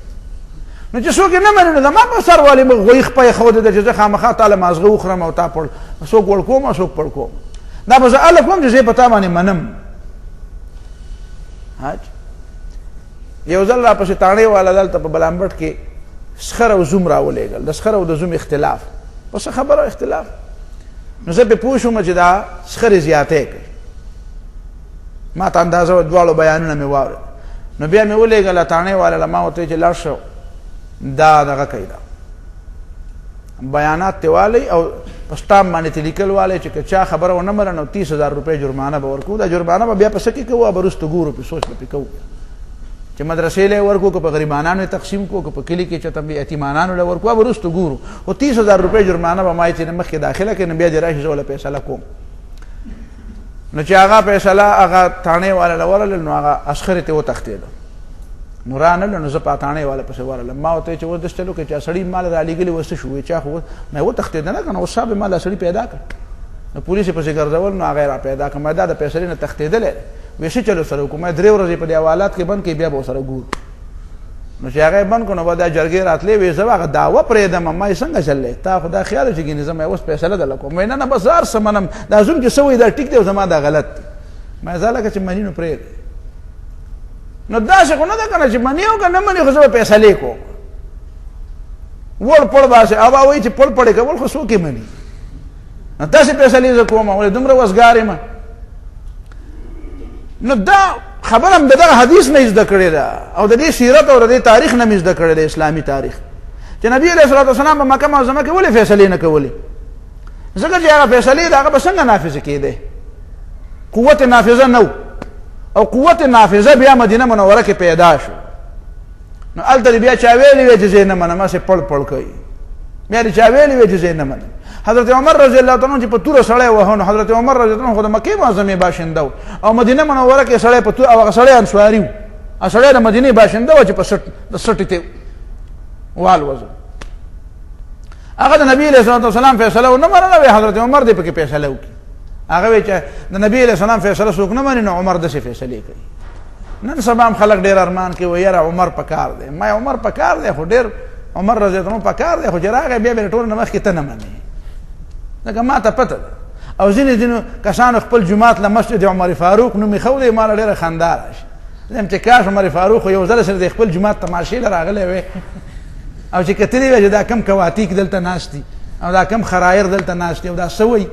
نو چې څوک یې نه مني نو زما په سر والې غویي خپه یې ښودې ده چې زه خامخا تا له مازغه وخورم او تا پړ څوک وړ کوم او څوک پړ کوم، دا به زه هله کوم چې زه یې په تا باندې منم. یو ځل راپسې تاڼې والا دلته په بلامبټ کې سخر او زوم راولېږل، د سخر او د زوم اختلاف، په څه خبره اختلاف، نو زه پې پوه شوم چې دا سخرې زیاتې کوي، ما ته اندازه وه، دواړو بیانونه مې واورېد، نو بیا مې ولېږله تاڼې والا له ما ورته چې لاړ شه دا دغه کوي، دا بیانات ته والی او په سټامپ باندې ته لیکل والی چې که چا خبره ونه منله نو 30,000 روپۍ جرمانه به ورکوو. دا جرمانه به بیا په څه کې کوو، به وروسته ګورو، پې سوچ به پې کوو چې مدرسې له ورکو که په غریبانانو تقسیم کو که په کلي کې چېرته یتیمانانو له ورکو، به وروسته ګورو. خو 30,000 روپۍ جرمانه به ما یې چې مخکې داخله کړې نو بیا دې راشي زه وله فیصله کوم. نو چې هغه فیصله هغه تاڼې والا له ورغلل نو هغه عسکرې ته وتښتېده، نو رانله، نو زه په تاڼې والا پسې ورغلم. ما ورته چې اوس داسې چل وکړې چې سړي مال رالېږلي وه څه شو؟ وایي چا خو ما وتښتېده نه که نه، اوس صاحب ما دا سړي پیدا کړ، نو پولیس یې پسې ګرځول، نو هغه یې را پیدا کړ. ما دا د فیصلې نه تښتېدلی وایي څه چل ورسره وکړو؟ ما 3 ورځې په دې حوالات کې بند کړي، بیا به ورسره ګورو. نو چې هغه یې بند کړو نو به دا جرګې راتلې، وایي زه به هغه دعوه پرېږدم. ما یې څنګه چللی؟ تا خو دا خیال و چې ګینې زه اوس فیصله درله کوم. وایي نه نه بس هر څه منم، دا زوم چې څه وایي دا ټیک دی او زما دا غلط دی. ما زه لکه چې مني نو پرېږدې، نو داسې خو نه ده که نه چې مني او که نه مني، خو زه به فیصلې کوم. وړ پړ باسې ابا وایي چې پړ پړې کول خو څوک یې مني، نو داسې فیصلې زه کوم، ولې دومره وزګار یم. نو دا خبره هم د دغه حدیث نه زده کړې ده او د دې سیرت او د دې تاریخ نه مې زده کړې ده، اسلامي تاریخ، چې نبي علیه الصلوة والسلام په مکه معظمه کې ولې فیصلې نه کولې؟ ځکه چې هغه فیصلې د هغه به څنګه نافظې کېدې؟ قوت نافظه نه و، او قوت نافذه بیا مدینه منوره کې پیدا شو. نو هلته بیا چا ویلي وی چې زه نه منم، هسې پړ پړ کوي، بیا دې چا ویلي وی چې زه نه منم. حضرت عمر رضی الله تعالی عنه چې په توره سړی وهه، نو حضرت عمر رضی الله عنه خو د مکې معظمې باشنده و او مدینه منوره کې سړی په توره، او هغه سړی انصاري و، هغه سړی د مدینې باشنده و چې په د سټې ته والوځه. هغه د نبي علیه الصلوة والسلام فیصله ونه منله، وی حضرت عمر دې پکې فیصله وکړي. هغه وی چې د نبی علیه السلام فیصله څوک نه مني، نو عمر داسې فیصلې کوي. نن سبا هم خلک ډېر ارمان کوي، وایي یاره عمر پکار دی. ما عمر پکار دی، خو ډېر عمر رضی الله عنه پکار دی، خو چې راغی بیا به ټول نه مخکې ته نه منې، ځکه ما ته پته ده. او ځینې کسانو خپل جومات له مسجد عمر فاروق نوم ایښودی، ما له ډېره خندا راشي. زه چې کاش عمر فاروق خو یو ځل سره د خپل جومات تماشې له راغلی وی، او چې کتلې وی چې دا کم کواتیک دلته ناست دي او دا کم خرایر دلته ناست دي او دا څه وایي،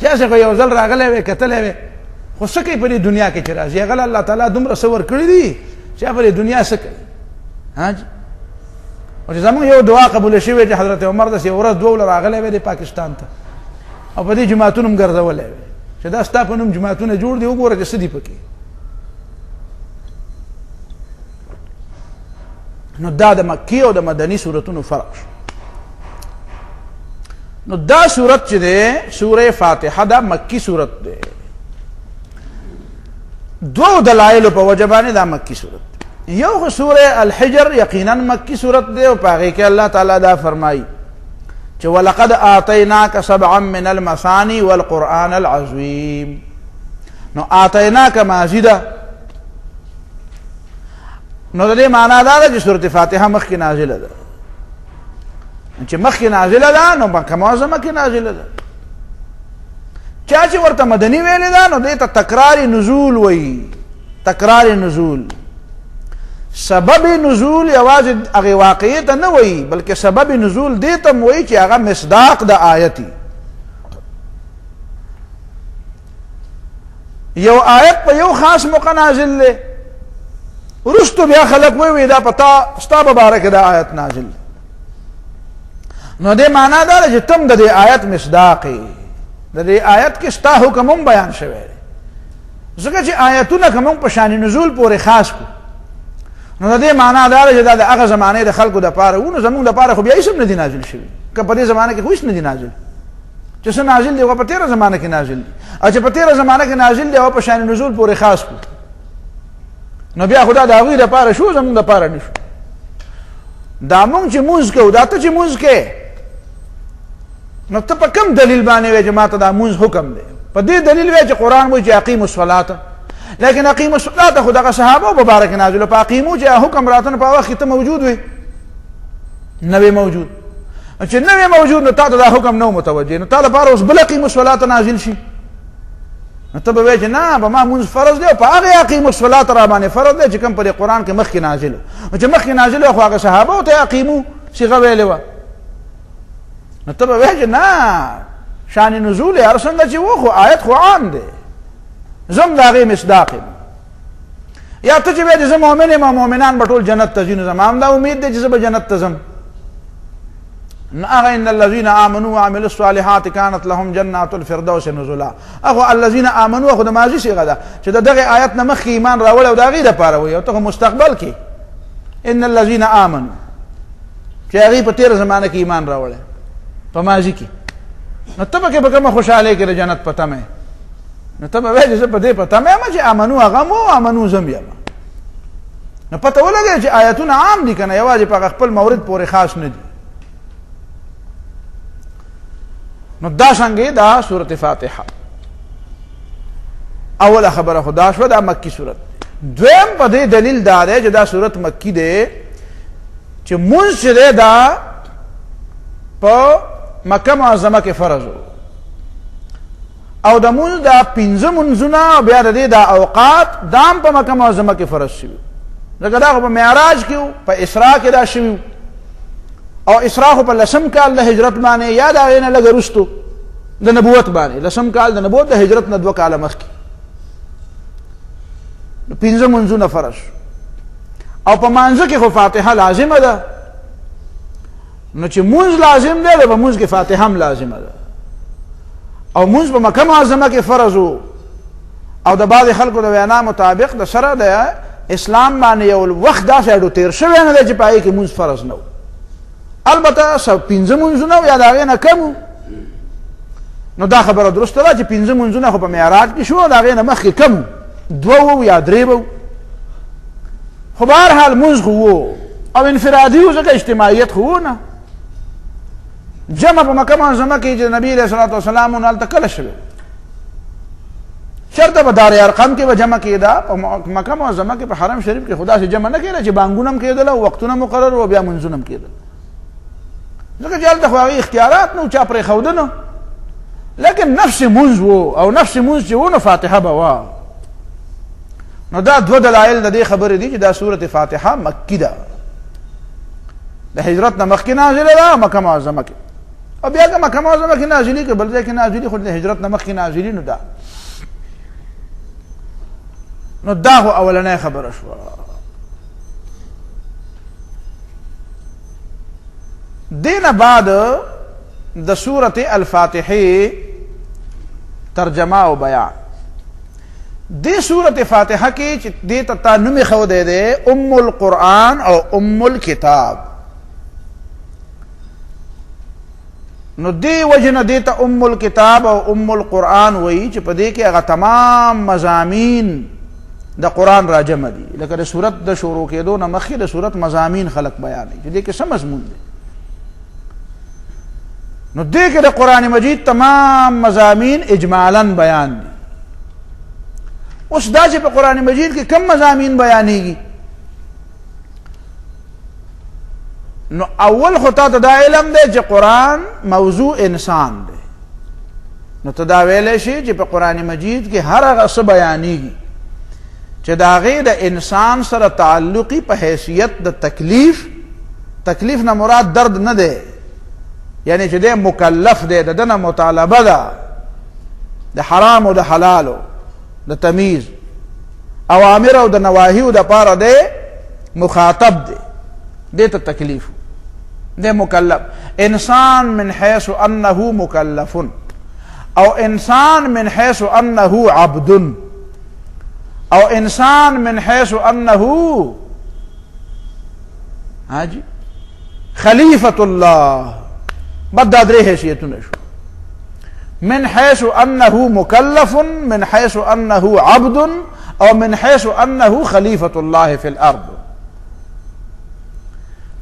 چاسې خو یو ځل راغلی وی کتلی وی، خو څه کوي په دې دنیا کې چې راځي؟ هغه الله تعالی دومره څه ورکړي دي چې په دې دنیا څه کوي. او چې زموږ یو دعا قبوله شوې چې حضرت عمر داسې یو ورځ 2 راغلی وی د پاکستان ته او په دې جوماتونو هم ګرځولی وی چې دا ستا په نوم جوماتونه جوړ دي، وګوره چې څه دي پکې. نو دا د مکي او د مدني صورتونو فرق شو. نو دا صورت چې دی سوره فاتحه دا مکی صورت دی، 2 دلایل په وجه باندې دا مکی صورت دی. یو خو سوره الحجر یقینا مکی صورت دی او په هغې کې الله تعالی دا فرمایي چې ولقد آتیناک 7 من المثانی والقرآن العظیم. نو آتیناک ماضی ده، نو د دې معنا دا ده چې سورة فاتحه مخکې نازله ده، چې مخکې نازله ده نو مکه معظمه کې نازله ده. چا چې ورته مدني ویلې ده نو دې ته تکرار نزول وایي. تکرار نزول سبب نزول یوازې هغې واقعې ته نه وایي، بلکې سبب نزول دې ته هم وایي چې هغه مصداق د آیتي. یو آیت په یو خاص موقع نازل دی، ورستو بیا خلق وی دا پتا ستا مبارک دا آیت نازل. نو دې معنا دا چې تم د دې آیت مصداقي د دې آیت کې ستا حکم هم بیان شوی دی. ځکه چې آیتونه کوم په شان نزول پورې خاص کو نو د دې معنا دا چې دا د هغه زمانه د خلکو د پاره و نو زمونږ د پاره خو بیا هیڅ نه دي نازل شوی. که په دې زمانه کې هیڅ نه دي نازل چې څه نازل دی او په تیره زمانه کې نازل دي او چې په تیره زمانه کې نازل دی او په شان نزول پورې خاص کو نو بیا خدا د هغوی د پاره شو زمونږ د پاره نشو. دا مونږ چې مونځ کوو دا ته چې مونځ کې نو ته په کوم دلیل باندې وایې چې ماته دا مونځ حکم دی؟ په دې دلیل وایي چې قرآن وایي چې اقیموا الصلاة، لیکن اقیموا الصلاة خو دغه صحابه مبارک نازل په اقیمو چې حکم راتن په وخت کې ته موجود وي نه وي موجود. چې نه وي موجود نو تا ته دا حکم نه متوجه نو تا لپاره اوس بل اقیموا الصلاة نازل شي نو ته به وایې چې نه په ما مونځ فرض دی او په هغې اقیموا الصلاة را باندې فرض دی چې کوم په دې قرآن کې مخکې نازل و چې مخکې نازل و خو هغه صحابه او ته اقیمو صیغه ویلې وه نو ته به وایې چې نه شان نزول هر څنګه چې و خو آیت خو عام دی زم د هغې مصداق یم. یا ته چې وایې چې زه مؤمن یم او مؤمنان به ټول جنت ته ځي نو زما هم دا امید دی چې زه به جنت ته ځم. نو هغه ان الذین آمنوا وعملوا الصالحات كانت لهم جنات الفردوس نزلا. هغه الذین آمنوا خو د ماضي صیغه ده چې د دغه آیت نه مخکې ایمان راوړی او د هغې دپاره وایي او ته خو مستقبل کې ان الذین آمنوا چې هغې په تېره زمانه کې ایمان راوړی په ماضي کې نو ته پکې په کومه خوشحالۍ کې د جنت په تمه نو ته به وایې چې زه په دې په تمه یم چې امنو هغه مو امنو زم یم. نو پته ولګوي چې آیتونه عام دي که نه یوازې په هغه خپل مورد پورې خاص نه دي. نو دا څنګه دا سورت فاتحه اوله خبره خدا شوه دا مکی سورت. دویم په دې دلیل دا دی چې دا سورت مکی دی چې مونځ چې دی دا په مکه معظمه کې فرض و او د مونځ دا پنځه مونځونه او بیا د دې دا اوقات دا هم په مکه معظمه کې فرض شوي ځکه دا خو په معراج کې و په اسراء کې دا شوي او اسراء خو په لسم کال د هجرت باندې یا د هغې نه لږ وروستو د نبوت باندې لسم کال د نبوت د هجرت نه 2 کاله مخکې نو پنځه مونځونه فرض او په مانځه کې خو فاتحه لازمه ده نو چې مونځ لازم دی په مونځ کې فاتحه هم لازمه ده او مونځ په مکه معظمه کې فرض و او د بعضې خلکو د وینا مطابق د سره د اسلام باندې یو وخت داسې اډو تېر شوی نه دی چې په هغې کې مونځ فرض نه و. البته پنځه مونځونه یا د هغې نه کم نو دا خبره درسته ده چې پنځه مونځونه خو په معراج کې شو د هغې نه مخکې کم 2 یا 3 به خو به هر حال مونځ خو و او انفرادي و ځکه اجتماعیت خو و نه. جمع په مکه معظمه کې چې نبی علیه الصلاة والسلام هلته کله شوی شرطه په دار ارقم کې به جمع کېده په مکه معظمه کې په حرم شریف کې خو داسې جمع نه کېده چې بانګونه هم کېدل او وختونه مقرر و بیا منځونه هم کېدل ځکه چې هلته خو هغې اختیارات نه و چا پرېښوده نه لیکن نفس مونځ و او نفس مونځ چې و نو فاتحه به وه. نو دا 2 دلایل د دې خبرې دي چې دا سورت فاتحه مکی ده د هجرت نه مخکې نازله ده مکه معظمه کې او بیا که مکه معظمه کې نازلي که بل ځای کې نازلي خو د هجرت نه مخکې نازلي نو دا خو اولنۍ خبره شوه. دین بعد د سورت الفاتحه ترجمه او بیان دی سورت فاتحه کې چې دې ته تا نوم ایښودی دی ام القرآن او ام الکتاب نو دی وجه نه دې ته ام الکتاب او ام القرآن وایي چې په دې کې هغه تمام مضامین د قرآن را جمع دي لکه د سورت د شروع کېدو نه مخکې د سورت مضامین خلق بیانوي چې دې کې څه مضمون دی نو دې کې د قرآن مجید تمام مضامین اجمالا بیان دي. اوس دا چې په قرآن مجید کې کم مضامین بیانېږي نو اول خو تا ته دا علم دی چې قرآن موضوع انسان دی نو ته دا ویلی شي چې په قرآن مجید کې هر هغه څه بیانېږي چې د هغې د انسان سره تعلقي په حیثیت د تکلیف نه مراد درد نه دی یعنی چې دی مکلف دی د ده نه مطالبه ده د حرام او د حلالو د تمیز اوامر او د نواهیو دپاره دی مخاطب دے دیتا تکلیف دے مکلف انسان من حیث انہو مکلف او انسان من حیث انہو عبد او انسان من حیث انہو ہاں جی خلیفۃ اللہ بدا درے حیثیتوں نشو من حیث انہو مکلف من حیث انہو عبد او من حیث انہو خلیفۃ اللہ فی الارض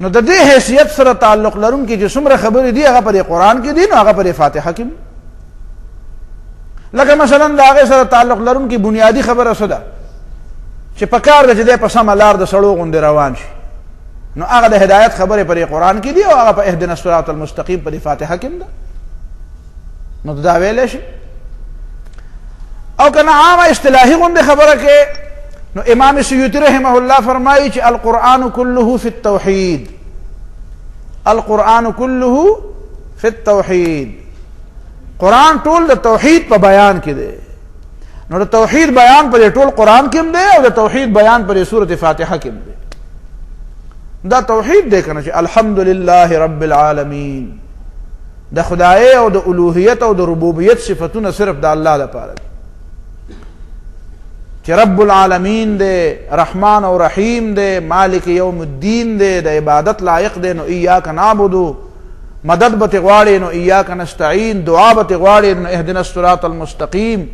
نو د دې حیثیت سره تعلق لرون کې چې څومره خبرې دي هغه پر قرآن کې دي نو هغه پر فاتحه کې لکه مثلا د هغې سره تعلق لرون کې بنیادی خبره څه ده چې په کار ده چې دی په سمه لار د سړو غوندې روان شي نو هغه د هدایت خبرې پر قرآن کې دي او هغه په اهدنا الصراط المستقیم پر فاتحه کې ده نو دا ویلی شي او کنه عامه اصطلاحي غوندې خبره کې نو امام سیوطی رحمه الله فرمایي چې القرآن كله في التوحید القرآن كله في التوحید قرآن ټول د توحید په بیان کې دی نو د توحید بیان پر ټول قرآن کې دی او د توحید بیان پر سورۃ فاتحه کې دی دا توحید دی کنه چې الحمدلله رب العالمین د خدای او د الوهیت او د ربوبیت صفاتونه صرف د الله لپاره دي چې رب العالمین دے رحمان او رحیم دے مالک یوم الدین دے د عبادت لائق دے نو ایاک نعبدو مدد بتغواړي نو ایاک نستعین دعا بتغواړي نو اهدنا الصراط المستقیم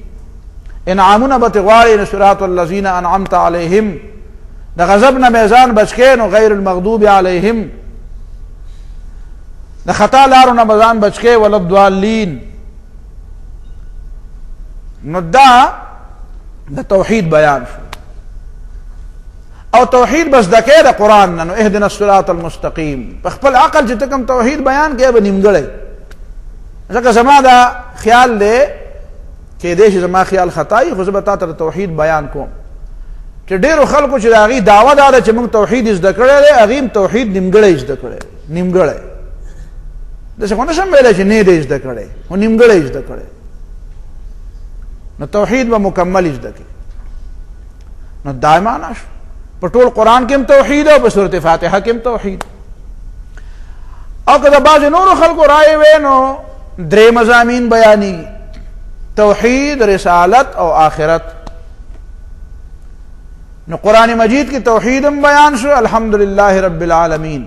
انعامنا بتغواړي نو صراط الذین انعمت علیہم د غضب نه میزان بچکې نو غیر المغضوب علیہم د خطا لارو نه میزان بچکې ولا الضالین نو دا د توحید بیان شو او توحید بس دکې د قرآن نو اهدنا الصراط المستقیم په خپل عقل چې کوم توحید بیان کې به نیمګړی ځکه زما دا خیال دی چې دې زما خیال خطای خو زه به تا ته توحید بیان کوم چې ډیرو خلکو چې د هغې دعوه دا ده چې موږ توحید زده کړی دی هغې هم توحید نیمګړی زده کړی نیمګړی داسې خو نشم ویلی چې نه دی زده کړی خو نیمګړی زده کړی نو توحید به مکمل زده کړي نو دا معنا شو په ټول قرآن کې هم توحید او په سورۃ فاتحه کې هم توحید او که د بعضې نورو خلکو رایې وی نو درې مضامین بیانېږي توحید رسالت او آخرت نو قرآن مجید کی توحید هم بیان شو الحمدللہ رب العالمین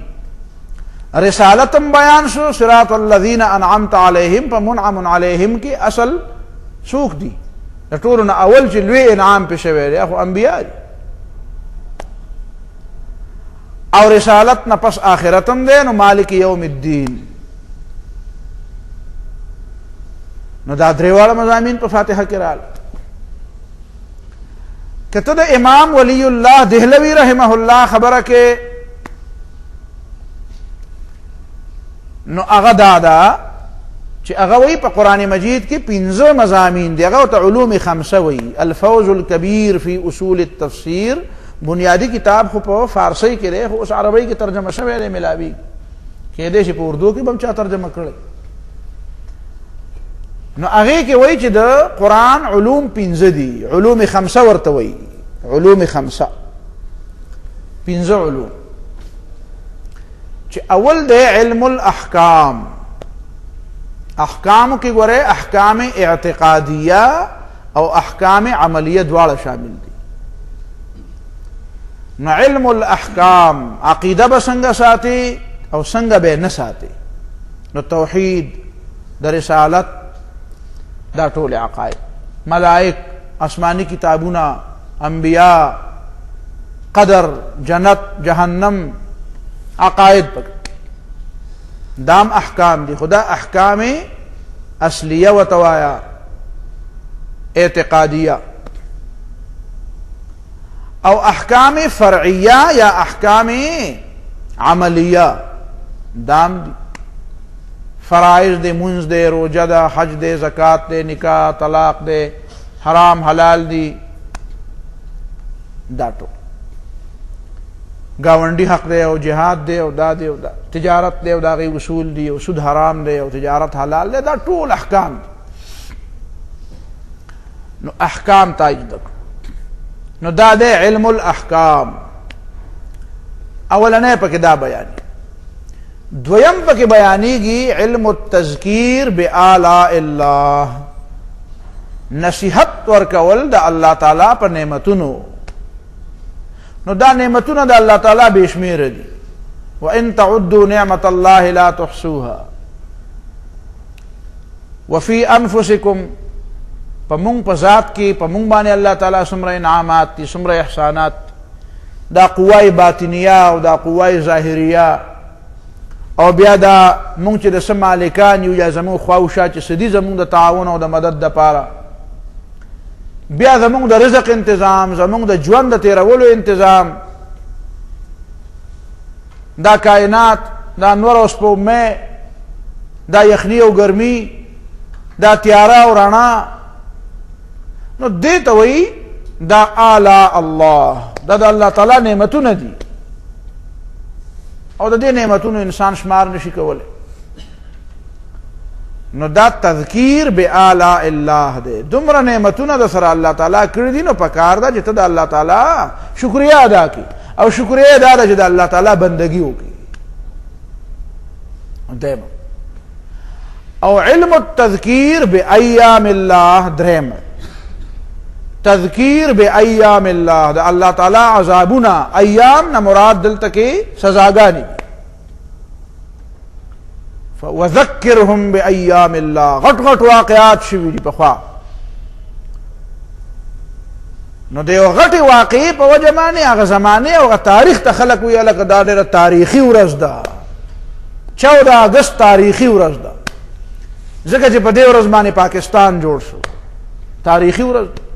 رسالت هم بیان شو صراط الذین انعمت علیہم په منعم علیہم کی اصل څوک دي د ټولو نه اول چې لوی انعام پې شوی دی خو انبیا دي او رسالت نه پس آخرت هم دی نو مالک یوم الدین نو دا درې واړه مضامین په فاتحه کې راغله که ته د امام ولی الله دهلوی رحمه الله خبره کې نو هغه دا ده چې هغه وی په قرآن مجید کې 15 مضامین دی هغه ته علوم خمسه وی الفوز الکبیر فی اصول التفسیر بنیادی کتاب خو په فارسی کې دی خو اوس عربی کې ترجمه شوی دی ملاوی کېدای شي په اردو کې به هم چا ترجمه کړی نو هغې کې وی چې د قرآن علوم 15 دي علوم خمسه ورته وی علوم خمسه 15 علوم چې اول دی علم الاحکام احکامو کی گورے احکام اعتقادیہ او احکام عملیہ دواړه شامل دي نو علم الاحکام عقیده به څنګه ساتي او څنګه به نه ساتي نو توحید د رسالت دا ټول عقاید ملائک آسمانی کتابونه انبیاء قدر جنت جہنم عقائد پک دام احکام دی خدا احکام اصلیہ و توایا اعتقادیہ او احکام فرعیہ یا احکام عملیہ دام دی فرائض دے منز دے روجہ دا حج دے زکاة دے نکاح طلاق دے حرام حلال دی داتو گاونڈی حق دے او جہاد دے او دا دے او دا تجارت دے او دا غی اصول دی او سود حرام دے او تجارت حلال دے دا طول احکام دی نو احکام تاج دک نو دا دے علم الاحکام اولنې پکې دا بیان دویم پکې بیانېږي علم التذکیر بآلاء الله نصیحت ورکول د الله تعالی په نعمتونو نو دا نعمتونه د الله تعالی بے شمیر دي وان تعدوا نعمت الله لا تحصوها وفي انفسکم پمون په ذات کې پمون باندې الله تعالی څومره انعامات دي څومره احسانات دا قوای باطنیه او دا قوای ظاهریه او بیا دا مونږ چې د سم مالکان یو یا زمون خواوشا چې سدي زمون د تعاون او د مدد د پاره بیا زمون د رزق انتظام زمون د ژوند د تیرولو انتظام دا کائنات دا نور او سپوږمۍ دا یخنی او ګرمي دا تیاره او رڼا نو دې ته وایي دا آلاء الله دا د الله تعالی نعمتونه دي او د دې نعمتونو انسان شمار نشي کولی نو دا تذکیر بآلاء الله دی دومره نعمتونه د سره الله تعالی کړي دي نو پکار ده چې ته د الله تعالی شکریا ادا کړي او شکریا ادا ده چې د الله تعالی بندگی وکړي دیم او علم التذکیر بایام الله دریم تذکیر بایام الله دا اللہ تعالی عذابنا ایام نہ مراد دلتا کی سزاگانی وذکرهم بایام اللہ غٹ غٹ واقعات شوی دی پخوا نو دیو غٹی واقعی پا وجمانی اغا زمانی اغا تاریخ تخلق وی الگ دادر تاریخی ورز دا 14 اگست تاریخی ورز دا ذکر چی پا دی ورز مانی پاکستان جوڑ شو تاریخی ورز دا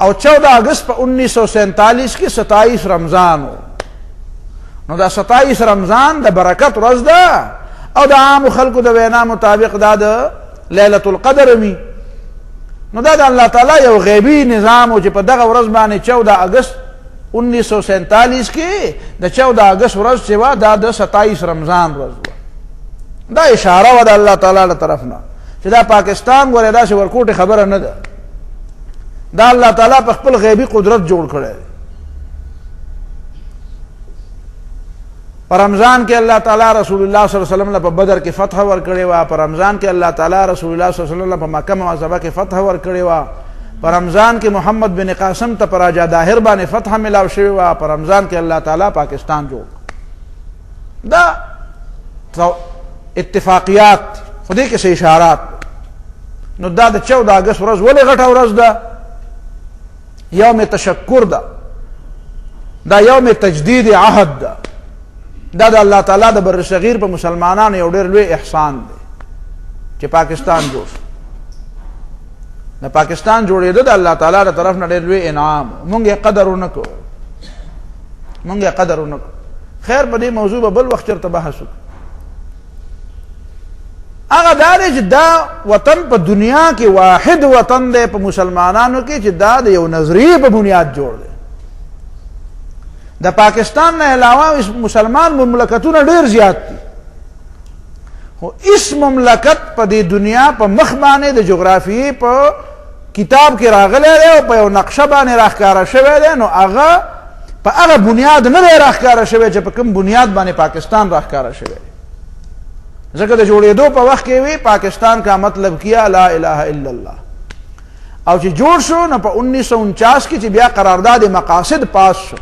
او 14 اگست پا 1947 کی 27 رمضان ہو نو دا 27 رمضان دا برکت ورز دا او دا عام خلق دا وینا مطابق دا دا لیلت القدر می نو دا اللہ تعالی یو غیبی نظام ہو چی پا دغا ورز بانی 14 اگست 1947 کی دا 14 اگست ورز چیوا دا دا 27 رمضان ورز ہوا دا اشارہ و دا اللہ تعالی طرفنا چی دا پاکستان گوری دا سی ورکوٹ خبر ندا دا اللہ تعالی پر خپل غیبی قدرت جوڑ کرے پر رمضان کے اللہ تعالی رسول اللہ صلی اللہ علیہ وسلم پر بدر کی فتح ور کرے وا پر رمضان کے اللہ تعالی رسول اللہ صلی اللہ علیہ وسلم پر مکہ معظمہ کے فتح ور کرے وا پر رمضان کے محمد بن قاسم تا پر راجا داہر بانے فتح ملاو شوی وا پر رمضان کے اللہ تعالی پاکستان جوڑ دا اتفاقیات خودی کے سے اشارات نو دا 14 اگست ورز ولی غٹا ورز دا یوم تشکر دا دا یوم تجدید عہد دا دا دا اللہ تعالی دا بر صغیر پا مسلمانان یو ډیر لوی احسان دے چی پاکستان جوڑ دا پاکستان جوڑی دا اللہ تعالی دا طرف نا ډیر لوی انعام مونگی قدر نکو مونگی قدر نکو خیر پا دی موضوع بل وقت چرتا بحثو اگا دارے چی دا وطن پا دنیا کی واحد وطن دے پا مسلمانانو کی چی دا دا یو نظریه پا بنیاد جوڑ دے دا پاکستان نے علاوہ اس مسلمان مملکتون ډیر زیاد تی اس مملکت پا دی دنیا پا مخبانے دا جغرافی پا کتاب کی راغلے دے و پا یو نقشہ بانے راخکارا شوے دے نو اگا پا اگا بنیاد ندے راخکارا شوے چی پا کم بنیاد بانے پاکستان راخکارا شوے دے ذکر دا جوڑے دو پا وقت کے وی پاکستان کا مطلب کیا لا الہ الا اللہ او چی جوڑ شو نا پا 1949 کی چی بیا قرارداد مقاصد پاس شو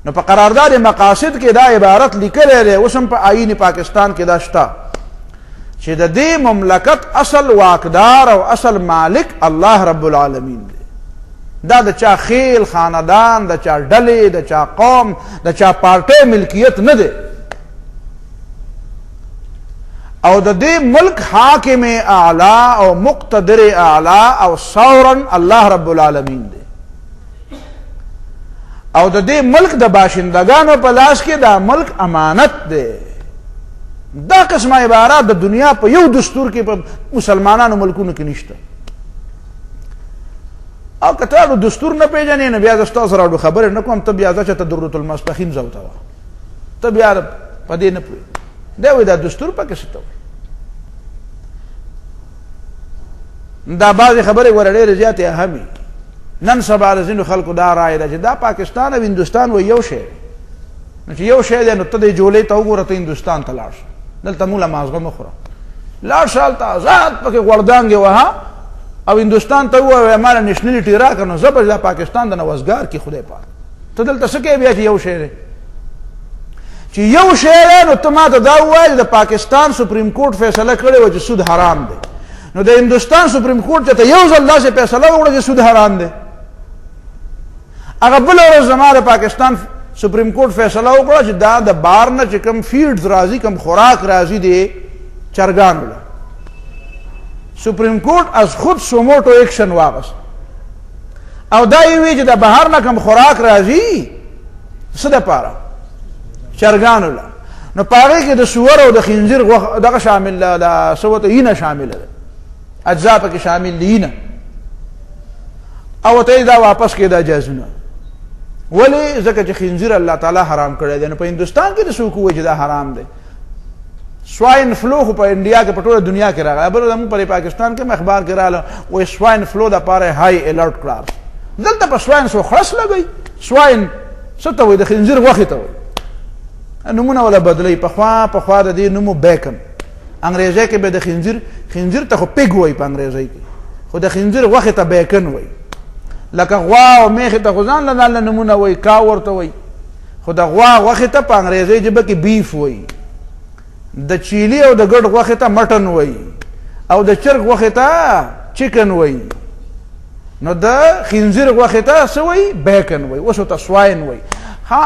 نو پا قرارداد مقاصد کے دا عبارت لکلے رہے اسم پا آئین پاکستان کے دا شتا چی دا دی مملکت اصل واقدار او اصل مالک اللہ رب العالمین دے دا دا چا خیل خاندان دا چا ڈلی دا چا قوم دا چا پارٹے ملکیت نہ دے او دا دی ملک حاکم اعلی او مقتدر اعلی او سورن اللہ رب العالمین دے او دا دی ملک دا باشندگانو پلاس کے دا ملک امانت دے دا قسم عبارات دا دنیا پا یو دستور کے پا مسلمانانو ملکونو کی نشتا او کتا دا دستور نا پیجانی نا بیاد استاذ راڈو خبر نکو ہم تب یادا چا تدرت المسپخین زوتا وا تب یاد پا دی نپوی دیوی دا دستور پا کسی تو دا بعضی خبری ورڑی رضیات اہمی نن سبا رزینو خلقو دا رائے دا دا پاکستان او ہندوستان و یو شے نو چې یو شی دی نو ته دې جولې ته وګوره ته هندوستان ته لاړ شه دلته موله مازغه مه خوره لاړ شه هلته آزاد پکې غوړدانګې وهه او هندوستان ته ووایه ما له نیشنلټي راکړه نو زه به دا پاکستان د نوزګار کې خدای پاک ته دلته څه کوې بیا چې یو شی دی چې یو شی دی نو ته ما ته دا ووایه چې د پاکستان سپریم کورټ فیصله کړې وه چې سود حرام دی نو د هندوستان سپریم کورټ ته یو ځل داسې فیصله وکړه چې سود حرام دی هغه بله ورځ زما د پاکستان سپریم کورټ فیصله وکړه چې دا د بار نه چې کوم فیډز راځي کوم خوراک راځي دی چرګانو له سپریم کورټ از خود سوموټو ایکشن واغست او دا یې وی چې د بهر نه کوم خوراک راځي څه دپاره چرګانو له نو په هغې کې د سور او د خنزیر دغه شامل ده د څه ورته اینه شامله ده اجزا پکې شامل دي اینه او ته دا واپس کې دا جایزونه ولې ځکه چې خنزیر الله تعالی حرام کړی دی نو په هندوستان کې د څوک وایي چې دا حرام دی سواین فلو خو په انډیا کې په ټوله دنیا کې راغلی بل زموږ په پاکستان کې هم اخبار کې راغله وایي سواین فلو دپاره های الرټ کړه دلته په سواین سو خرس لګوي سواین څه ته وایي د خنزیر غوښې ته وایي نومونه ولا بدلوي پخوا د دې نومو بیکن انګریزۍ کې به د خنزیر ته خو پیګ وایي په انګریزۍ کې خو د خنزیر غوښې ته بیکن وایي لکه غوا او میخې ته خو ځان له ځان له نومونه وایي کا ورته وایي خو د غوا غوښې ته په انګریزۍ ژبه کې بیف وایي د چیلی او د ګډ غوښې ته مټن وایي او د چرګ غوښې ته چکن وایي نو د خنزیر غوښې ته څه وایي بیکن وایي اوس ورته سواین وایي ها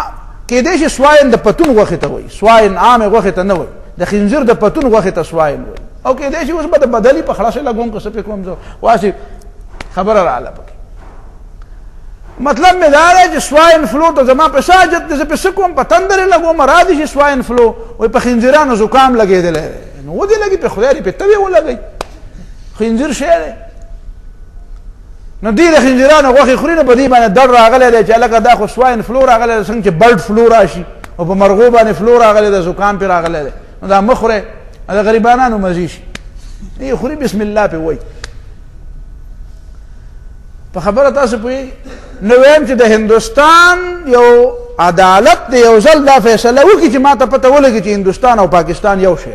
کېدای شي سواین د پتون غوښې ته وایي سواین عامې غوښې ته نه وایي د خنزیر د پتون غوښې ته سواین وایي او کېدای شي اوس به د بدلي په خلاصې لګوم که څه پې کوم زه واسې خبره راغله پکې مطلب مې دا دی چې سواین فلو ته زما په ساجت دی زه پې څه کوم په تندر یې لګوم را دي شي سواین فلو وایي په خنزیرانو زکام لګېدلی دی نو ودې لګي په خدای دې پې ته یې ولګئ خنزیر شی دی نو دوی د خنزیرانو غوښې خوري نو په دې باندې دړ راغلی دی چې هلکه دا خو سواین فلو راغلی دی څنګه چې برډ فلو راشي او په مرغو باندې فلو راغلی دی زکام پې راغلی دی نو دا مه خورئ د غریبانانو مزي شي یې خوري بسم الله پې وایي په خبره تاسو پوهېږئ نو ویم چې د هندوستان یو عدالت د یو ځل دا فیصله وکړي چې ما ته پته ولګي چې هندوستان او پاکستان یو شی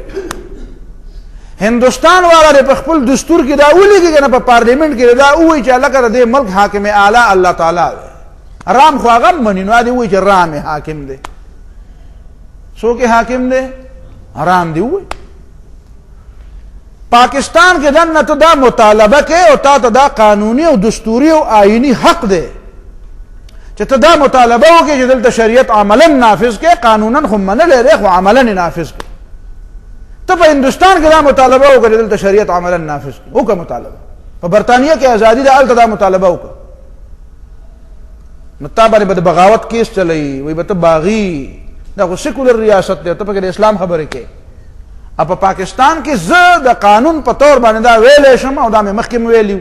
هندوستان والا د په خپل دستور کې دا ولیکي که نه په پارلیمنټ کې دا ووایي چې هلکه د دې ملک حاکم اعلی الله تعالی دی رام خو هغه هم مني نو دې ووایي چې رام حاکم دی څوک حاکم دی رام دی ووایي پاکستان کې دننه ته دا مطالبه کوي او تا ته دا قانوني او دستوري او آئینی حق دی چې ته دا مطالبه وکړې چې دلته شریعت عملا نافذ کړي قانونا خو منلی دی خو عملا یې نافذ کړي ته په هندوستان کې دا مطالبه وکړه چې دلته شریعت عملا نافذ کړي وکړه مطالبه په برطانیه کې ازادي ده هلته دا مطالبه وکړه نو تا باندې به د بغاوت کیس چلوي وایي به ته باغي دا خو سیکولر ریاست دی ته پکې د اسلام خبرې کوې او په پاکستان کې زه د قانون په طور باندې دا ویلی شم او دا مې مخکې م ویلي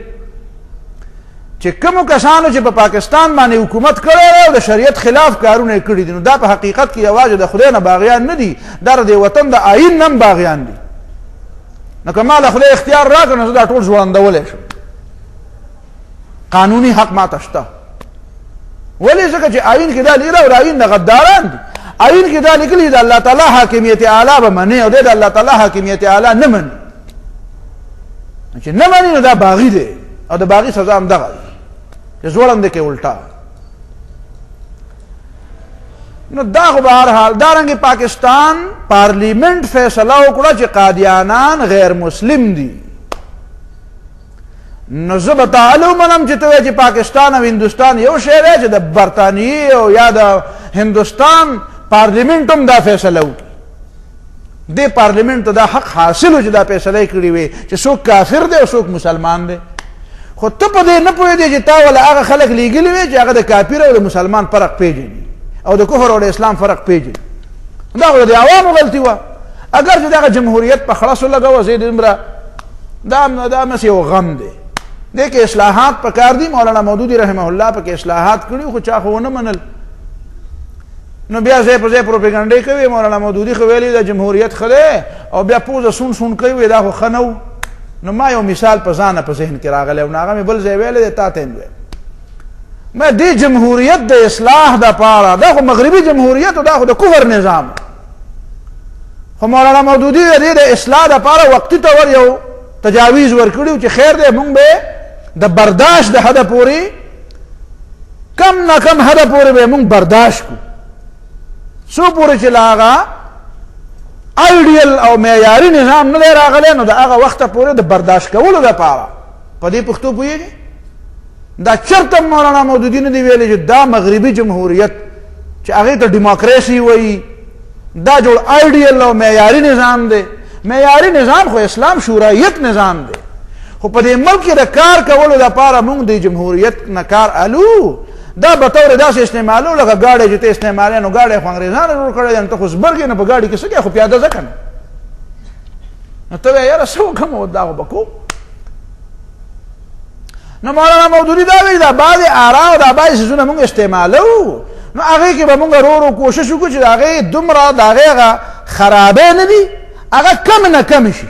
چې کومو کسانو چې په پاکستان باندې حکومت کړی او د شریعت خلاف کارونه یې کړي دي نو دا په حقیقت کې یوازې د خدای نه باغیان نه دي دا د وطن د آئین نه هم باغیان دي نو که ما له خدای اختیار راکړه نو زه دا ټول ځوړندولی شم قانوني حق ما ته شته ولې ځکه چې آئین کې دا لیکلي او آئین د غداران دي آئین کې دا لیکلي د الله تعالی حاکمیت اعلی به مني او دی د الله تعالی حاکمیت اعلی نه مني چې نه مني نو دا باغي دی او د باغي سزا هم دغه دی چې ځوړندې کې الټا نو دا خو به هر حال دارنګې پاکستان پارلیمنٹ فیصله وکړه چې قادیانان غیر مسلم دي نو زه به تعالی ومنم چې ته وایې چې پاکستان او هندوستان یو شی دی چې د برطانیې او یا د هندوستان پارلیمنٹ هم دا فیصله وکړي دې پارلیمنٹ ته دا حق حاصل و چې دا فیصله یې کړې وي چې څوک کافر دی او څوک مسلمان دی خو ته په دې نه پوهېدې چې تا ولا هغه خلک لیږلي وي چې هغه د کافر او د مسلمان فرق پیژني او د کفر او د اسلام فرق پیژني دا خو د عوامو غلطي وه اگر چې دغه جمهوریت په خلاص ولګوه زه دومره دا مس یو غم دی دې کې اصلاحات پکار دي مولانا مودودي رحمه الله پکې اصلاحات کړي خو چا خو ونه منل نو بیا ځای په ځای پروپیګنډې کوي مولانا مودودي خو ویلي د جمهوریت ښه دی او بیا پوزه سون کوي دا خو ښه نه و نو ما یو مثال په ځانه په ذهن کې راغلی او نو هغه مې بل ځای ویلی دی تا ته یې ما دی جمهوریت د اصلاح د پاره دا خو مغربي جمهوریت او دا خو د کفر نظام خو مولانا مودودی د اصلاح د پاره وقتی تور یو تجاویز ورکړیو چې خیر دی مونږ به د برداشت د حد پوری کم نه کم حد پوری به مونږ برداشت کو سو پوری چې لاغه ایډیل او معیاري نظام نه راغلی نو د هغه وخت پورې د برداشت کولو لپاره په دې پښتو پوهېږي دا چرته مولانا مودودي نه دی ویلی چې دا مغربي جمهوریت چې هغې ته ډیموکراسي وایي دا جوړ ایډیل او معیاري نظام دی معیاري نظام خو اسلام شورایت نظام دی خو په دې ملک کې د کار کولو لپاره موږ د جمهوریت نه کار الو دا به طور داسې استعمالو لکه ګاډی چې ته استعمالوې نو ګاډی خو انګریزانو جوړ کړی دی ته خو زبرګې نه په ګاډي کې څه کوې خو پیاده ځه که نه نو ته وایې یاره څه وکړم او دا خو به کوم نو مولانا مودودي دا وایي دا بعضې آرا او دا بعضې څیزونه مونږ استعمالو نو هغې کې به مونږ ورو کوشش وکړو چې د هغې دومره د هغې هغه خرابۍ نه دي هغه کم نه کم شي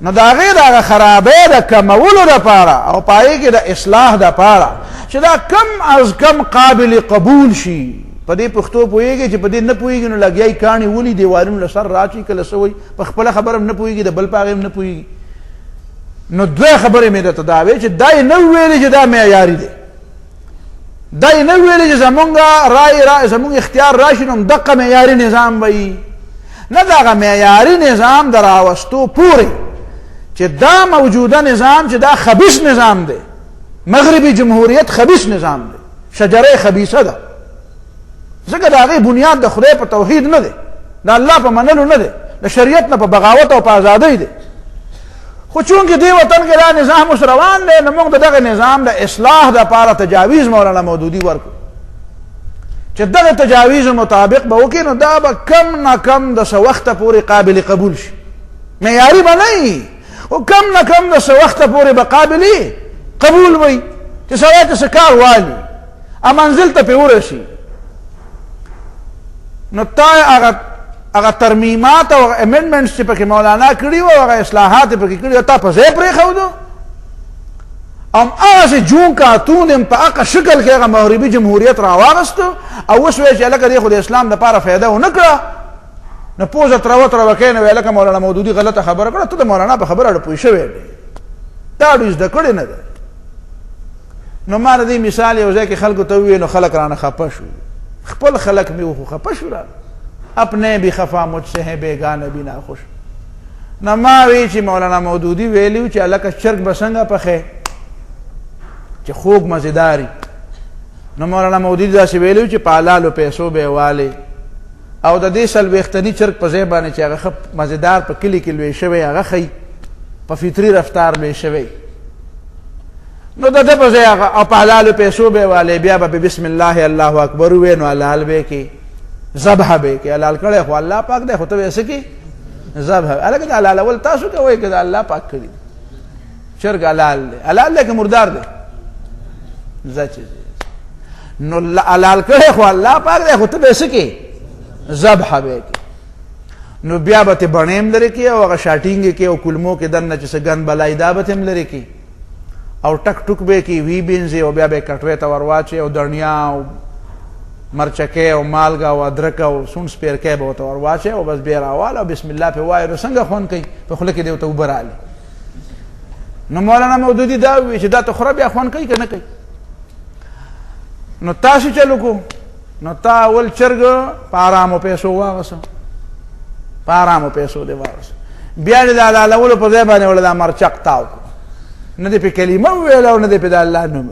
نو د هغې د هغه خرابۍ د کمولو دپاره او په هغې کې د اصلاح دپاره چې دا کم از کم قابل قبول شي په دې پښتو پوهېږي چې په دې نه پوهېږي نو لګیا یې کاڼي ولي دیوالونو له سر راچي کله څه وایي په خپله خبره هم نه پوهېږي د بل په هغې هم نه پوهېږي نو دوه خبرې مې درته دا وې چې دا یې نه ویلې چې دا معیاري دی دا یې نه ویلې چې زمونږ رای زمونږ اختیار راشي نو دقه معیاري نظام به نه د هغه معیاري نظام د راوستو پورې چې دا موجوده نظام چې دا خبیث نظام دی مغربي جمهوریت خبیث نظام دی شجره خبیثه ده ځکه د هغې بنیاد د خدای په توحید نه دی د الله په منلو نه دی د شریعت نه په بغاوت او په ازادۍ دی خو چونکې دې وطن کې دا نظام اوس روان دی نو موږ د دغه نظام د اصلاح دپاره تجاویز مولانا مودودي ورکړو چې دغه تجاویز مطابق به وکړي نو دا به کم نه کم د څه وخته پورې قابل قبول شي معیاري به نه او کم نه کم د څه وخته پورې به قابل قبول وي چې سړی ته څه کار والي منزل ته پرې ورسي نو تا هغه ترمیمات او امندمنټس چې پکې مولانا کړي وو هغه اصلاحات پکې کړي تا په ځای پرېښودو هغسې جون کارتون یم په هغه شکل کې هغه مغربي جمهوریت راواغستو او اوس وایي چې هلکه دې خو د اسلام دپاره فایده ونه کړه نو پوزه تروه تروه کوې نو وایي هلکه مولانا مودودي غلطه خبره کړه ته د مولانا په خبره اړه پوه شوی دی دا اړو زده کړې نه ده نو ما د دې مثال یو ځای کې خلکو ته وویل نو خلک رانه خفه شو خپل خلک مې خو خفه شو را اپنے بھی خفا مجھ سے ہیں بیگانه بھی ناخوش نو ما وی چې مولانا مودودي ویلیو چې هلکه چرګ به څنګه پخې چې خوږ مزیداري نو مولانا مودودي داسې ویلیو چې په حلالو پیسو به یې والې او د دې څلوېښتني چرګ په ځای باندې چې هغه ښه مزیدار په کلي کې لوی شوی هغه ښیي په فطري رفتار به یې شوی نو د ده په ځای هغه او په حلالو پیسو به یې والې بیا به بسم الله الله اکبر ووایې نو حلال به یې کې ذبح به کې حلال کړی خو الله پاک دی خو ته به یې څه کې ذبح هلکه د حلالول تاسو کوئ که د الله پاک کړي چرګ حلال دی حلال دی که مردار دی ځه چې نو حلال کړی خو الله پاک دی خو ته به یې څه کې ذبح به کې نو بیا به ته بڼې هم لرې کې او هغه شاټینګ کې او کلمو کې دننه چې څه ګند بلایي دا به ته هم لرې کې او ټک ټوک به کې وی بینځې او بیا به یې کټوۍ ته ور واچې او دڼیا او مرچکې او مالګه او ادرک او سون سپیرکی به ورته ور واچې او بس بیا راواله او بسم الله پې وایې نو څنګه خوند کوي په خوله کې دې ورته اوبه رالي نو مولانا مودودي دا ووایي چې دا ته خوره بیا خوند کوي که نه کوي نو تاسو چل وکړو نو تا اول چرګ په ارامو پیسو واغسه په ارامو پیسو دې واغسه بیا دې د حلالولو په ځای باندې ولې دا مرچک تاو کړو نه دې پې کلمه وویله او نه دې پې د الله نوم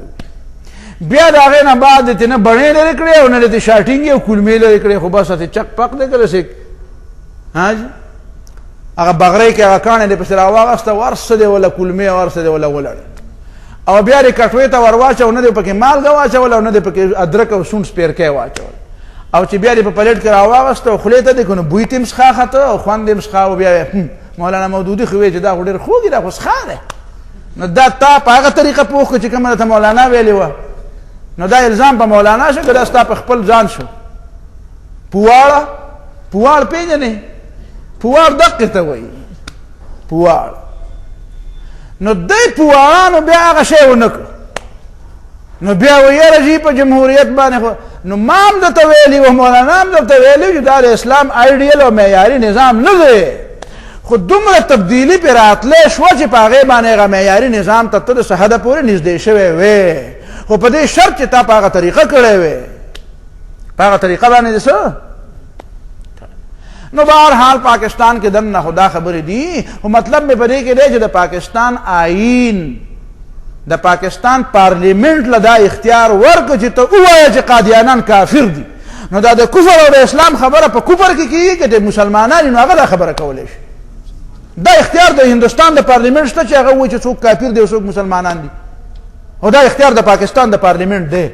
بیا د هغې نه بعد دې نه بڼې لرې کړې او نه دې شاټینګې او کلمې لرې کړې خو بس ته چک پک دی کله سې هغه بغرۍ کې هغه کاڼې دې پسې راواغسته ورڅه دې وله کلمې ورڅه دې وله ولړې او بیا دې کټوۍ ته ور واچو نه دې پکې مالګه واچول او نه دې پکې ادرک او سون سپیرکی واچول او چې بیا دې په پلیټ کې راواغسته او خولې ته دې کړو نو بوی ته هم څښاخته او خوند یې هم څښه او بیا مولانا مودودي خو وایي چې دا خو ډېر خوږ دي دا خو څښه دی نو دا تا په هغه طریقه پوه کړو چې کومه درته مولانا ویلې وه نو دا الزام په مولانا شو که دا ستا په خپل ځان شو پواړ پېژنې پواړ دقې ته وایي پواړ نو دی پواړانو بیا هغه شی ونه کړو نو بیا ویره جی په جمهوریت باندې خو نو مام د تویلی و مولانا هم د تویلی چې دا د اسلام آیډیل او معیاري نظام نه دی خو دومره تبدیلی پر راتلی شوه چې په هغې باندې هغه معیاري نظام ته ته د څه حده پورې نږدې شوی وې خو په دې شرط چې تا په هغه طریقه کړی وې په هغه طریقه باندې دې څه نو بهرحال پاکستان کې دننه خدا خبرې دي خو مطلب مې په دې کې دی چې د پاکستان آئین د پاکستان پارلیمنت له دا اختیار ورکړه چې ته ووایه چې قادیانان کافر دي نو دا د کفر او د اسلام خبره په کفر کې کېږي که د مسلمانان نو هغه دا خبره کولی شي دا اختیار د هندوستان د پارلیمنت شته چې هغه وایي چې څوک کافر دی او څوک مسلمانان دي او دا اختیار د پاکستان د پارلیمنت دی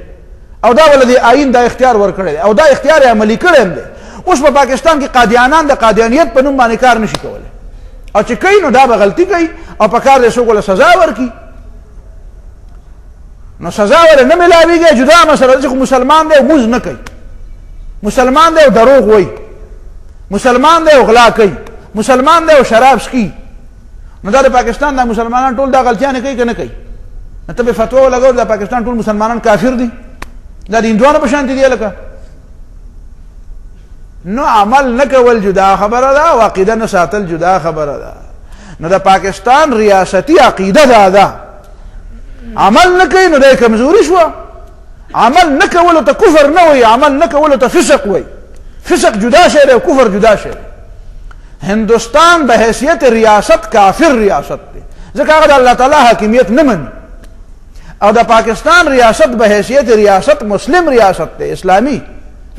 او دا ولې د آئین دا اختیار ورکړی دی او دا اختیار یې عملي کړی هم دی اوس په پاکستان کې قادیانان د قادیانیت په نوم باندې کار نشي کولی او چې کوي نو دا به غلطي کوي او په کار دی څوک له سزا ورکړي نو سزا ورې نه ملاویږي جدا مسله ده چې مسلمان دی او موز نه کوي مسلمان دی او دروغ وایي مسلمان دی او غلا کوي مسلمان دی او شراب څښي نو دا د پاکستان دا مسلمانان ټول دا غلطیانې کوي که نه کوي نو ته به فتوا ولګوو د پاکستان ټول مسلمانان کافر دي دا د هندوانو په شانتې دي لکه نو عمل نه کول جدا خبره ده او عقیده نه ساتل جدا خبره ده نو د پاکستان ریاستی عقیده ده عمل نه کوي نو دی کمزوري شوه عمل نه کولو ته کفر نه وایي عمل نه کولو ته فسق وایي فسق جدا شی دی او کفر جدا شی دی هندوستان به حیثیت ریاست کافر ریاست دی ځکه هغه د الله تعالی حاکمیت نه مني او د پاکستان ریاست به حیثیت ریاست مسلم ریاست دی اسلامي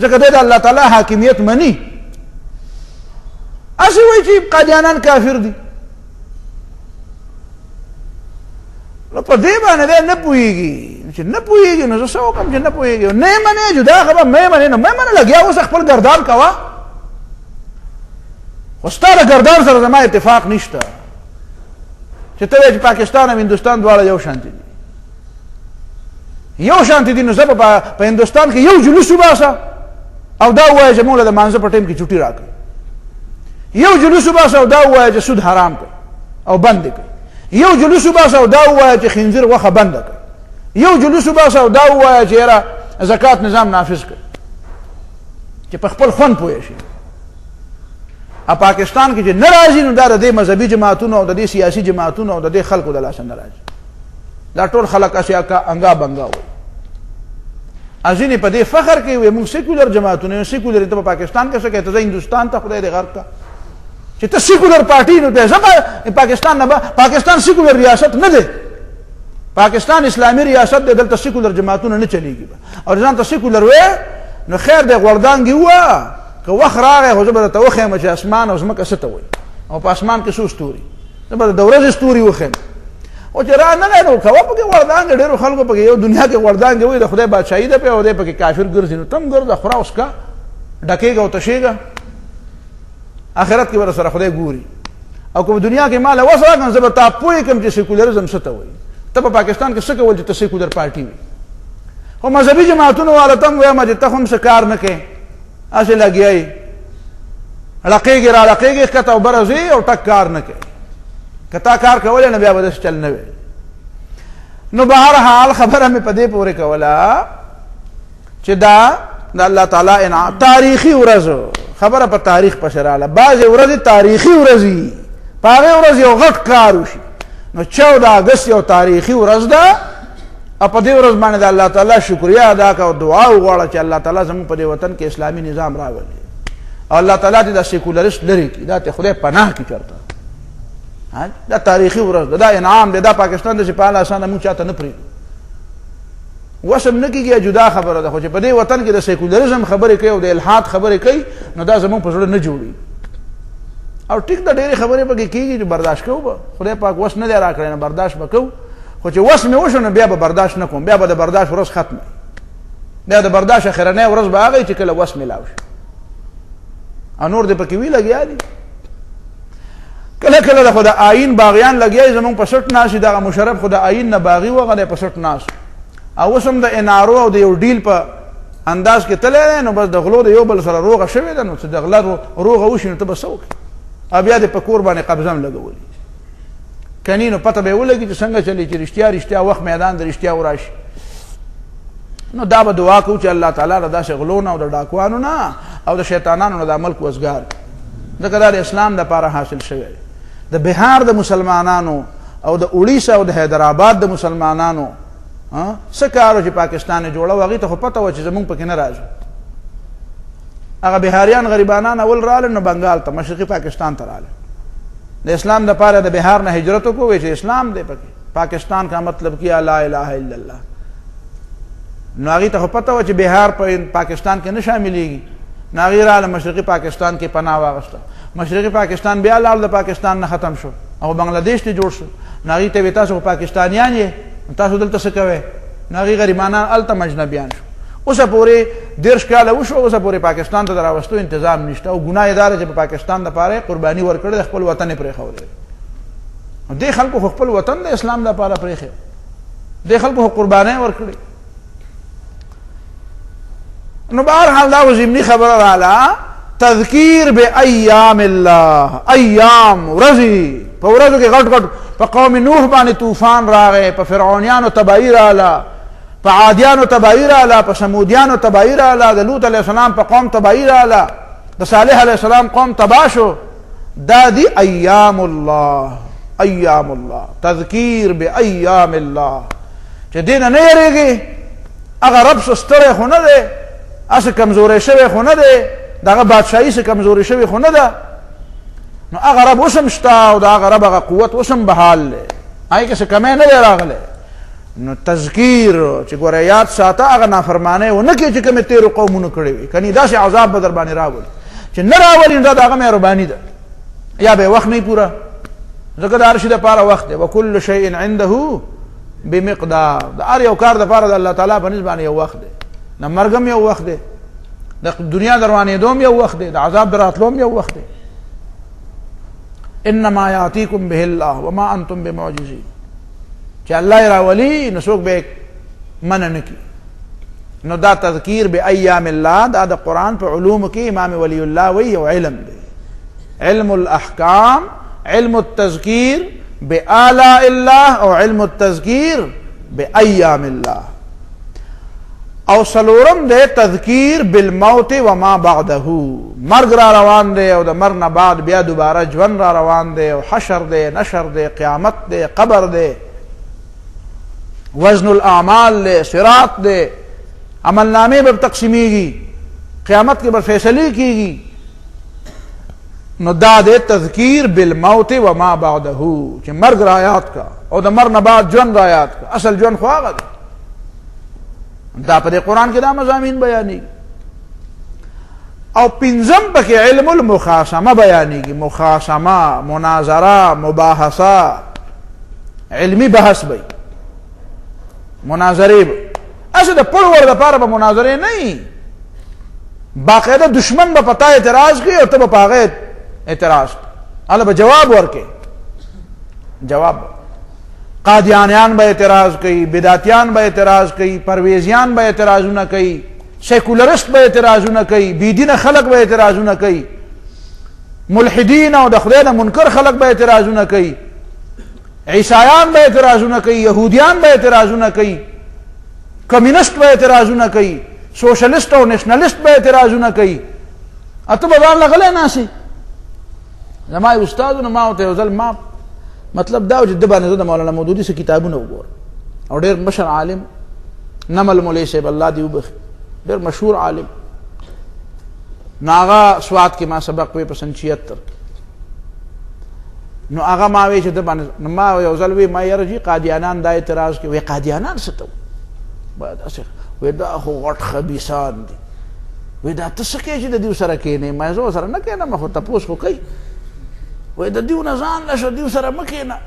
ځکه دی د الله تعالی حاکمیت مني هسې وایي چې قادیانان کافر دي نو په دې باندې دی نه پوهېږي چې نه پوهېږي نو زه څه وکړم چې نه پوهېږي نه یې منې جدا خبره مه یې منې نو مه یې منې لګیا اوس خپل ګردان کوه خو ستا د ګردان سره زما اتفاق نشته چې ته وایې چې پاکستان او هندوستان دواړه یو شانتې دي یو شانتې دي نو زه په هندوستان کې یو جلوس وباسه او دا ووایه چې موږ له د مانځه په ټایم کې چوټي راکړه یو جلوس وباسه او دا ووایه چې سود حرام کړي او بند کړي یو جلوس وباسه او دا ووایه چې خنزیر غوښه بنده کړي یو جلوس وباسه او دا ووایه چې یاره زکات نظام نافذ کړي چې په خپل خوند پوه شي ا پاکستان کې چې نه راځي نو دا د دې مذهبي جماعتونو او د دې سیاسي جماعتونو او د دې خلکو د لاسه نه راځي دا ټول خلک اسیا انګا بنګا وایي ازینې په دې فخر کوي وایي موږ سیکولر جماعتونه یو سیکولر ته په پاکستان کې څه کوي ته ځه هندوستان ته خدای دې غرق کا چې ته سیکولر پارټي نو ته ځکه پاکستان نه پاکستان سیکولر ریاست نه دی پاکستان اسلامي ریاست دی دلته سیکولر جماعتونه نه چلیږي او ځان ته سیکولر وایي نو خیر دی غوردانګي وه که وخت راغی خو زه به درته وښیم چې اسمان او ځمکه څه ته وایي او په اسمان کې څو ستوري زه به د ورځې ستوري وښیم او چې را نه نو کوه پکې غوردانګې ډېرو خلکو پکې یو دنیا کې غوردانګې وایي د خدای بادشاهي ده پې او دی پکې کافر ګرځي نو ته هم ګرځه خورا اوس کا ډکېږه او تشېږه آخرت کې به سره خدای ګوري او که په دنیا کې مال وس راکړم زه به تا پوه کړم چې سیکولرزم څه ته وایي ته په پاکستان کې څه کول چې ته سیکولر پارټي وي خو مذهبي جماعتونو والا ته هم وایم چې ته هم څه کار نه کوې هسې لګیا یې لقېږي را لقېږي ښکته او بره ځې او ټک کار نه کوې که تا کار کولی نو بیا به داسې چل نه وی نو بهرحال خبره مې په دې پورې کوله چې دا د الله تعالی انعام تاریخي ورځ خبره په تاریخ پسې راغله بعضې ورځې تاریخي ورځې په هغې ورځ یو غټ کار وشي نو 14 اګست یو تاریخي ورځ ده او په دې ورځ باندې د الله تعالی شکریا ادا کا او دعا وغواړه چې الله تعالی زموږ په دې وطن کې اسلامي نظام راولي او الله تعالی دې دا سیکولرست لري کړي دا ته خدای پناه کړي چېرته دا تاریخي ورځ ده دا انعام دی دا پاکستان د چې په اسانه موږ چاته نه پرېږدو وسم نه کېږي جدا خبره ده خو چې په دې وطن کې د سیکولرزم خبرې کوي او د الحاد خبرې کوي نو دا زموږ په زړه نه جوړي او ټیک د ډېرې خبرې پکې کېږي چې برداشت کوو به خدای پاک وس نه دی راکړی نه برداشت به کوو خو چې وس مې وشو نو بیا به برداشت نه کوم بیا به د برداشت ورځ ختمه بیا د برداشت اخرنۍ ورځ به هغه چې کله وس میلاو شي او نور دې پکې وي لګیا دي کله کله د خو د آئین باغیان لګیا زمونږ په سټ ناست دغه مشرف خو د آئین نه باغي و هغه په سټ ناست او اوس هم د انارو او د یو ډیل په انداز کې تللی دی نو بس د غلو د یو بل سره روغه شوې ده نو چې د غله روغه وشي نو ته به څه وکړې او بیا دې په کور باندې قبضه هم لګولي کنی نو پته به یې ولګي چې څنګه چلی چې رښتیا رښتیا وخت میدان د رښتیا وراشي نو دا به دعا کوو چې الله تعالی له داسې غلو نه او د ډاکوانو نه او د شیطانانو نه دا ملک وزګار ځکه دا د اسلام دپاره حاصل شوی د بهار د مسلمانانو او د اڑیسا او د حیدرآباد د مسلمانانو څه کار و چې پاکستان یې جوړه و هغوی ته خو پته وه چې زمونږ پکې نه راځو هغه بهاریان غریبانان اول راغلل نو بنګال ته مشرقي پاکستان ته راغلل د اسلام دپاره د بهار نه هجرت وکړو وایي چې اسلام دی پکې پاکستان کا مطلب کیا لا الہ الا اللہ نو هغوی ته خو پته وه چې بهار په پاکستان کې نه شاملېږي نو هغوی راغله مشرقي پاکستان کې پناه واغسته مشرقي پاکستان بیا لاړ د پاکستان نه ختم شو او بنګلادیش ته جوړ شو نو هغوی ته وایي تاسو خو پاکستانیان یې تاسو دلته څه کوئ نو هغوی غریبانان هلته مجنبیان شو اوسه پورې 30 کاله وشو اوسه پورې پاکستان ته د راوستو انتظام نشته او ګناه یې دا ده چې په پاکستان دپاره قرباني ورکړې د خپل وطن یې پرېښولی دې خلکو خو خپل وطن د اسلام دپاره پرېښی دې خلکو خو قربانۍ ورکړې نو بهرحال دا ضمني خبره راله تذکیر بایام الله ایام ورځې په ورځو کې غټ غټ په قوم نوح باندې طوفان راغی په فرعونیانو تباهي راله په عادیانو تباهي راله په سمودیانو تباهي راله د لوط علیه السلام په قوم تباهي راله د صالح علیه السلام قوم تباه شو دا دی ایام الله ایام الله تذکیر بایام الله چې دې نه یېرېږي هغه رب څه ستړی خو نه دی هسې کمزوری شوی خو نه دی دغه بادشاهي څه کمزوري شوې خو نه ده نو هغه رب اوس هم شته او د هغه رب هغه قوت اوس هم بحال دی هغې کې څه کمی نه دی راغلی نو تذکیر چې ګوره یاد ساته هغه نافرمانۍ ونه کړي چې کومې تېرو قومونو کړې وي کنی داسې عذاب به در باندې راولي چې نه راولي نو دا د هغه مهرباني ده یا به وخت نه پوره ځکه د هر شي دپاره وخت دی وکل شیء عنده بمقدار د هر یو کار دپاره د الله تعالی په نسبت باندې یو وخت دی د مرګ هم یو وخت دی د دنیا دروانېدو هم یو وخت دی د عذاب د راتلو هم یو وخت دی انما یاتیکم به الله وما انتم بمعجزین چې الله یې راولي نو څوک به منع نه کړي نو دا تذکیر بایام الله دا د قرآن په علومو کې امام ولی الله وایي یو علم دی علم الاحکام علم التذکیر بآلاء الله او علم التذکیر بایام الله او سلورم دے تذکیر بالموت وما بعده مرگ را روان دے او دا مرگ نه بعد بیا دوباره جون را روان دے او حشر دے نشر دے قیامت دے قبر دے وزن الاعمال دے صراط دے عمل نامے بر تقسیمیگی قیامت کے بر فیصلے کیگی نو دا دے تذکیر بالموت وما بعده چې مرگ را یاد کا او دا مرگ نه بعد جون را یاد کا اصل جون خو هغه دی دا په قرآن کې دا مضامین بیانېږي او پنځم پکې علم المخاصمه بیانېږي مخاصمه مناظره مباحثه علمي بحث به مناظرې به هسې د پړ ور دپاره به مناظرې نه وي باقاعده دشمن به په تا اعتراض کوي او ته به په هغه اعتراض هله به جواب ورکړې جواب قادیانیان به اعتراض کوي بدعتیان به اعتراض کوي پرویزیان به اعتراضونه کوي سیکولرست به اعتراضونه کوي بیدین خلق به اعتراضونه کوي ملحدین او د خدای نه منکر خلق به اعتراضونه کوي عیسایان به اعتراضونه کوي یهودیان به اعتراضونه کوي کمیونست به اعتراضونه کوي سوشلیست او نیشنلیست به اعتراضونه کوي اته به ځان لغلی ناسي زما استادونه ما ورته یو ځل ما مطلب دا و چې د باندې زه د مولانا مودودي څه کتابونه وګورم او ډېر مشر عالم نمل مولوي صاحب الله دې وبخي ډېر مشهور عالم نو هغه سوات کې ما سبق وی په سن 76 نو هغه ما وی چې د باندې ما یو ځل وی ما یاره جي قادیانان دا اعتراض کوي وی قادیانان څه ته باید اسه وی دا خو غټ خبيثان دي وی دا ته څه کوي چې د دې سره کېنې ما زه سره نه کېنم خو تاسو خو کوي وی د دیو نه ځان لشه دیو سره مه کېنه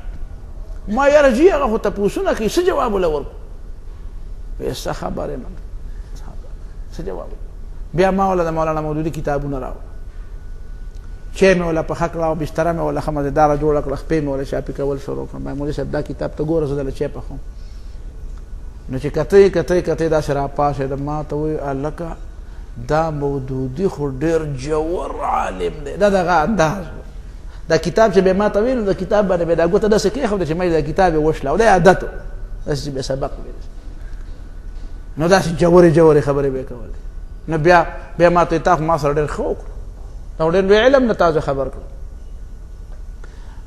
ما یاره جي هغه خو تپوسونه کوي څه جواب وله ورکړو وی څه خبرې من څه جواب بیا ما ولا د مولانا مودودي کتابونه راوړل چې مې ولا په حق راو بستره مې ولا خمزداره جوړه کړه خپې مې ولا شاپي کول شروع کړم مولوي صاحب دا کتاب ته ګوره زه دله چې په خو نو چې کته دا سره پاسه د ما ته وی الکه دا مودودي خو ډېر جوور عالم دی دا دغه انداز دا کتاب چې به ما ته ویل دا کتاب باندې به دا ګوته داسې کېښوده چې ما دا کتاب یې وشله او دا عادت داسې به سبق ویل نو داسې جوړې خبرې به کولې. نو بیا ما ته تا ما سره ډېر ښه وکړو، تا ډېر بې علم نه تاسو خبر کړو.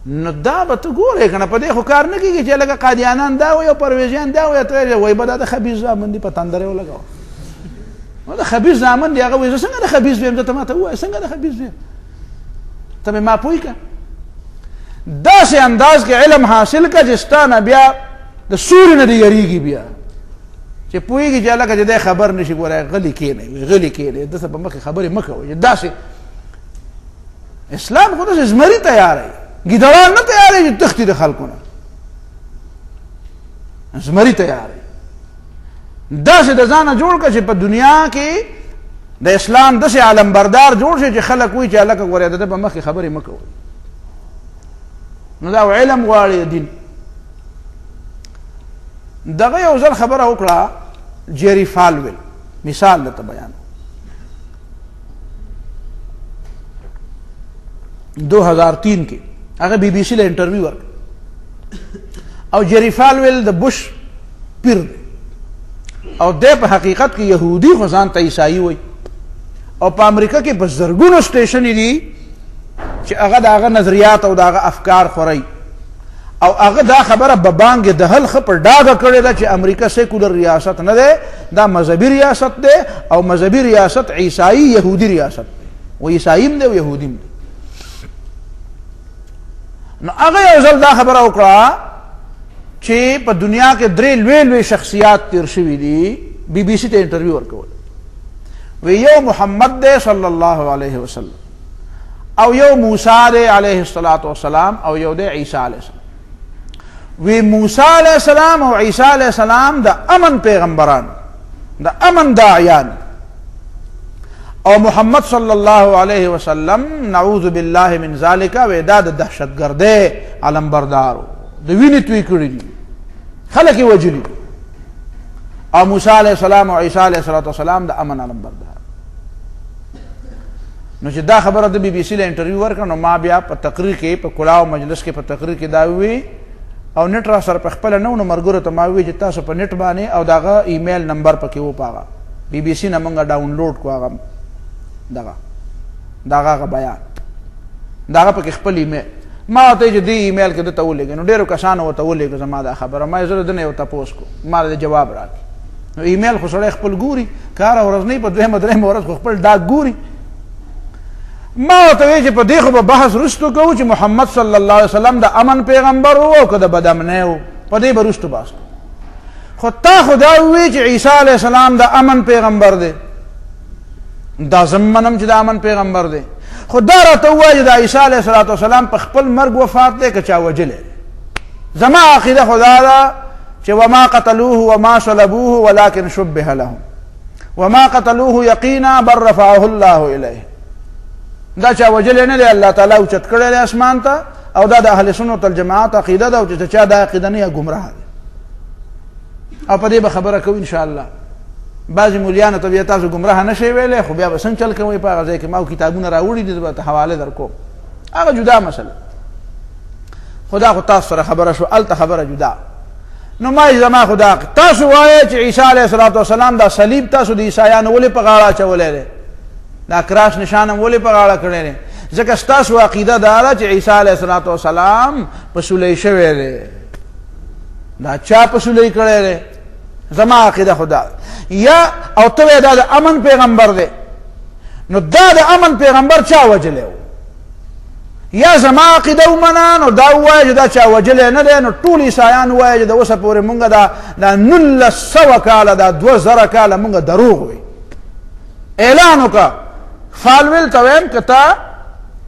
نو دا به ته ګورې که نه، په دې خو کار نه کېږي چې لکه قادیانان دا وایي او پرویزیان دا وایي، ته وایي به دا د خبیث زامن دي، په تندر یې ولګوه. نو د خبیث زامن دي، هغه وایي زه څنګه د خبیث ویم؟ زه ته ما ته ووایه څنګه د خبیث ویم؟ ته مې ما پوه که داسې انداز کې علم حاصل که چې ستا نه بیا د سوري نه دې یریږي، بیا چې پوهېږي چې لکه چې دی خبر نه شي. ګوره غلي کښېنئ، داسې په مخکې خبرې مه کوئ. داسې اسلام خو داسې زمري تیاروي، ګیدړان نه تیاروي چې تښتي د خلکو نه، زمري تیاروي. داسې د ځانه جوړ کړه چې په دنیا کې د اسلام داسې علمبردار جوړ شي چې خلک وایي چې هلکه ګورې د ده په مخکې خبرې مه کوئ. نو دا علم غواړي دین. دغه یو ځل خبره وکړه جیری فالویل، مثال درته بیان 2003 کې هغه بی بی سی له انټرویو ورکړ، او جیری فالویل د بش پیر دی، او د په حقیقت کې يهودي خو ځان ته عیسائی وایي، او په امریکا کې په زرګونو سټیشن دي چې هغه د هغه نظریات او د هغه افکار خوري، او هغه دا خبره به بانګ د حل ښه په ډاګه کړې ده چې امریکا سیکولر ریاست نه دی، دا مذهبي ریاست دی، او مذهبي ریاست عیسائی یهودي ریاست دی، و عیسایم دی او یهودیم دی. نو هغه یو ځل دا خبره وکړه چې په دنیا کې 3 لوی شخصیات تیر شوي دي، بی بی سی ته انټرویو ورکول. وی یو محمد دی صلی الله علیه وسلم، او یو موسی دی علیه السلام، او یو دی عیسی علیه السلام. وی موسی علیہ السلام او عیسی علیہ السلام دا امن پیغمبران، دا امن داعیان، او محمد صلی اللہ علیہ وسلم نعوذ باللہ من ذالک وی دا دہشت گردے علم بردارو، دا وینی توی کری دی، خلقی وجلی. او موسی علیہ السلام او عیسی علیہ السلام دا امن علم بردار. نو چې دا خبره د بی بی سی له انټرویو ورکړه، نو ما بیا په تقریر کې، په کلاو مجلس کې په تقریر کې دا وی، او نت را سره په خپل نو مرګورو ته ما وی چې تاسو په نت باندې او داغه ایمیل نمبر پکې و پاغه بی بی سی نه مونږه ډاونلوډ کو هغه داغه بیان داغه پکې خپل ایمیل ما ته چې دی ایمیل کې ته ولېږه. نو ډیرو کسانو وته ولېږه زما دا خبره، ما زړه دنه یو تاسو کو ما د جواب راکړ. نو ایمیل خو سره خپل ګوري، کار ورځ نه په دوه درې ورځ خپل ډاک ګوري. ما ته وی چې په دې خو به بحث رستو کوو چې محمد صلی الله علیه وسلم د امن پیغمبر او که د بدامنه و، په دې به رستو بحث کوو. خو تا خدا وی چې عیسی علیه السلام د امن پیغمبر دی، دا زمنم چې د امن پیغمبر دی، خو دا راته ووایه چې د عیسی علیه السلام په خپل مرګ وفات دی که چا وجلی. زما عقیده خدا ده چې وما قتلوه وما صلبوه ولكن شبه لهم وما قتلوه یقینا بل رفعه الله الیه. دا چا وجل نه دی، الله تعالی اوچت کړی دی اسمان ته، او دا د اهل سنت والجماعت عقیده ده، او چې چا دا عقیده نه گمراه دی. او په دې به خبره کوو ان شاء الله. بعضی مولیانو ته بیا تاسو گمراه نشئ ویلی، خو بیا به څنګه چل کوئ په هغه ځای کې. ما کتابونه راوړي دي، به حواله در کوم، هغه جدا مسله. خدا خو تاسو سره خبره شو، الته خبره جدا. نو ما زما خدا تاسو وایي چې عیسی علیه السلام دا صلیب تاسو د عیسایانو ولې په غاړه اچولی دی، دا کراس نشانم ولې په غاړه کړی دی؟ ځکه ستاسو عقیده دا ده چې عیسی علیه السلام په سولی شوی دی. دا چا په سولی کړی دی؟ زما عقیده خدا یا او ته دا د امن پیغمبر دی. نو دا د امن پیغمبر چا وجلی و؟ یا زما عقیده ومنه، نو دا ووایه چې دا چا وجلی نه دی. نو ټول عیسایان ووایه چې د اوسه پورې مونږ دا 1900 کاله دا 2000 کاله مونږ دروغ وی. اعلان وکړه فالویل ته ویم که ته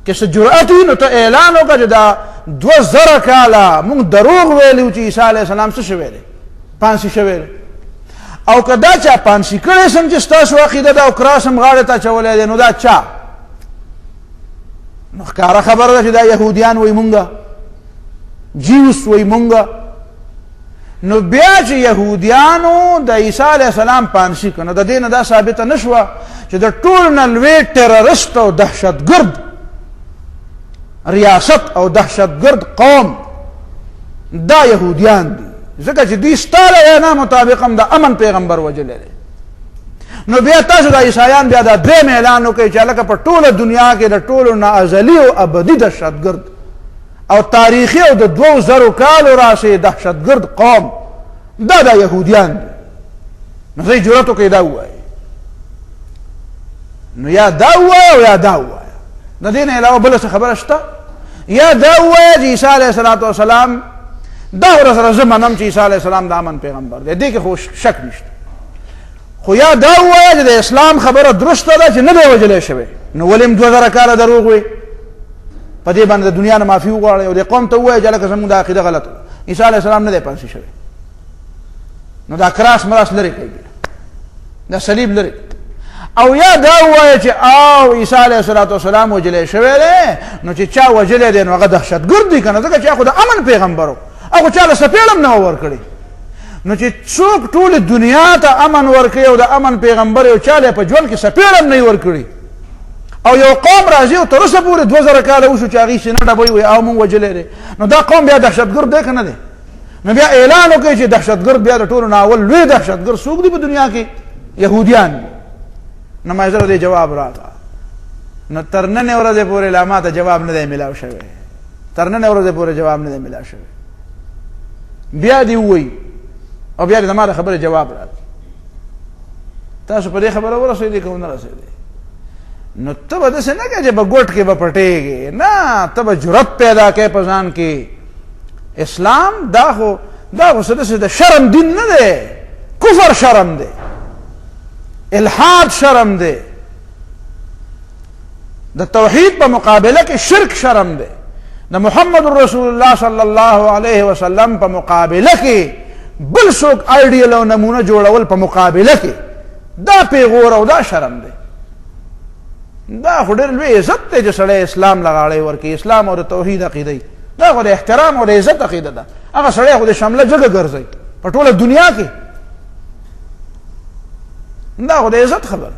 که څه جرأت وي نو ته اعلان وکړه چې دا 2000 کاله مونږ دروغ ویلي چې عیسی علیه السلام څه شوی دی؟ پانسي شوی دی. او که دا چا پانسي کړی سم چې ستاسو عقیده ده او کراس هم غاړې ته اچولی دی، نو دا چا؟ نو ښکاره خبره ده چې دا یهودیان وایي مونږه، جیوس وایي مونږه. نو بیا چې یهودیانو د عیسی علیه السلام پانسي کړه، نو د دې نه دا ثابته نه شوه چې د ټول نه لوی ټیررست او دهشتګرد ریاست او دهشتګرد قوم دا یهودیان دي، ځکه چې دوی ستا له وینا مطابق هم د امن پیغمبر وجلی دی. نو بیا تاسو د عیسایان بیا د دویم اعلان وکړئ چې هلکه په ټوله دنیا کې د ټولو نه ازلي او ابدي دهشتګرد او تاریخي او د 2000 کالو راسې دهشتګرد قوم دا د یهودیان دي. نو زه جرأت وکړئ دا ووایي، نو یا دا ووایه او یا دا ووایه، د دې نه علاوه بله څه خبره شته؟ یا دا ووایه چې عیسی علیه الصلاة والسلام دا ورسره زه منم چې عیسی علیه السلام د امن پیغمبر دی، دې کې خو شک نشته. خو یا دا ووایه چې د اسلام خبره درسته ده چې نه دی وژلی شوی، نو ولې هم 2000 کاله دروغ وی، په دې باندې د دنیا نه معافي وغواړئ او دې قوم ته ووایه چې هلکه زموږ دا عقیده غلطه ده، عیسی علیه السلام نه دی پانسي شوی. نو دا کراس مراس لرې کړئ، دا صلیب لرې. او یا دا ووایه چې او عیسی علیه الصلاة والسلام وجلی شوی دی، نو چې چا وجلی دی نو هغه دهشتګرد دی که نه، ځکه چې هغه خو د امن پیغمبر و، هغه چا له څپېړه هم نه و ورکړی. نو چې څوک ټولې دنیا ته امن ورکوي او د امن پیغمبر یو چا له په ژوند کې څپېړه هم نه یې ورکړي، او یو قوم راځي او تر اوسه پورې 2000 کاله وشو چې هغې سینه ډبوي وایي او موږ وجلی دی، نو دا قوم بیا دهشتګرد دی که نه دی؟ نو بیا اعلان وکړي چې دهشتګرد بیا د ټولو نه اول لوی دهشتګرد څوک دی په دنیا کې؟ یهودیان دي. نو ما زه دې جواب راکړه. نو تر ننې ورځې پورې لا ما ته جواب نه دی میلاو شوی، تر ننې ورځې پورې جواب نه دی میلاو شوی. بیا دې ووایي او بیا دې زما د خبرې جواب راکړه. تاسو په دې خبره ورسېدئ که ونه رسېدئ؟ نو ته به داسې نه کوې چې په ګوټ کې به پټېږې، نه، ته به جرأت پیدا کوې په ځان کې. اسلام دا خو څه داسې د شرم دین نه دی، کفر شرم دی، الحاد شرم دی، د توحید په مقابله کې شرک شرم دی، د محمد رسول الله صلی الله علیه وسلم په مقابله کې بل څوک آیډیل او نمونه جوړول په مقابله کې دا پیغور او دا شرم دی. دا خو ډېر لوی عزت دی چې سړی اسلام له غاړې ورکوي، اسلام او د توحید عقیده دا خو د احترام او د عزت عقیده ده. هغه سړی خو د شمله جګه ګرځوي په ټوله دنیا کې، دا خو د عزت خبره.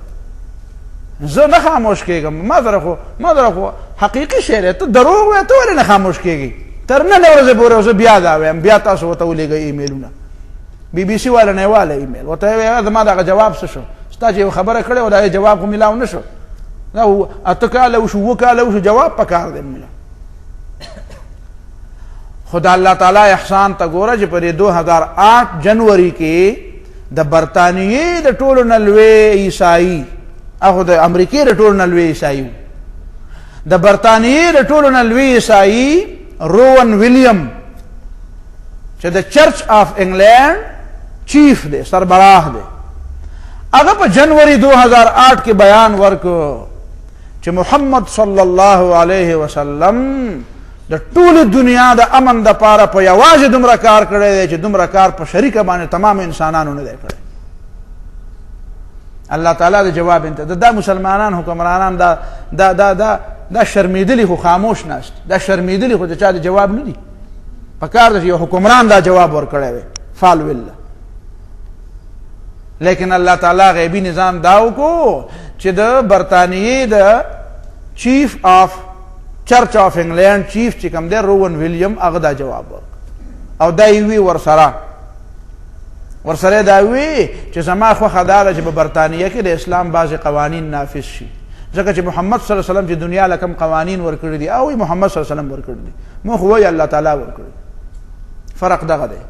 زه نه خاموش کېږم، ما سره خو حقیقي شی دی، ته دروغ وایې ته ولې نه خاموش کېږي؟ تر ننه ورځې پورې زه بیا دا وایم، بیا تاسو ورته ولېږئ ایمیلونه، BBC والا نه یې واله ایمیل، ورته یې وایه زما دغه جواب څه شو؟ ستا چې یو خبره کړې وه د هغې جواب خو میلاو نه شو، دا 8 کاله وشو 2 کاله وشو، جواب پکار دی میلاو. خو د الله تعالی احسان ته ګوره چې په دې 2008 جنوري کې د برطانیې د ټولو نه لوی عیسائی، هغه د امریکې د ټولو نه لوی عیسائی، د برطانیې د ټولو نه لوی عیسائی روون ویلیم چې د چرچ آف انګلینډ چیف دی، سربراه دی، هغه په جنوري 2008 کې بیان ورکړ چې محمد صلی الله علیه وسلم د ټول دنیا د امن د پاره په یوازې دومره کار کړی دی چې دومره کار په شریکه باندې تمام انسانانو نه دی کړی. الله تعالی د جواب انتظار، دا مسلمانان حکمرانان دا شرمیدلی خو خاموش ناست، دا شرمیدلی خو د چا د جواب نه دی. پکار ده چې یو حکمران دا جواب ورکړی وی فال والله. لیکن الله تعالی غیبی نظام دا وکړو چې د برطانیې د چیف آف چرچ آف انګلینډ چیف چې کوم دی روون ویلیم، هغه دا جواب ورکړ او دا یې وی ورسره دا وی چې زما خوښه دا ده چې په برطانیه کې د اسلام بعضې قوانین نافذ شي، ځکه چې محمد صلی الله علیه وسلم چې دنیا له کوم قوانین ورکړي دي او محمد صلی الله علیه وسلم ورکړي دي، موږ خو وایو الله تعالی ورکړي، فرق دغه دی.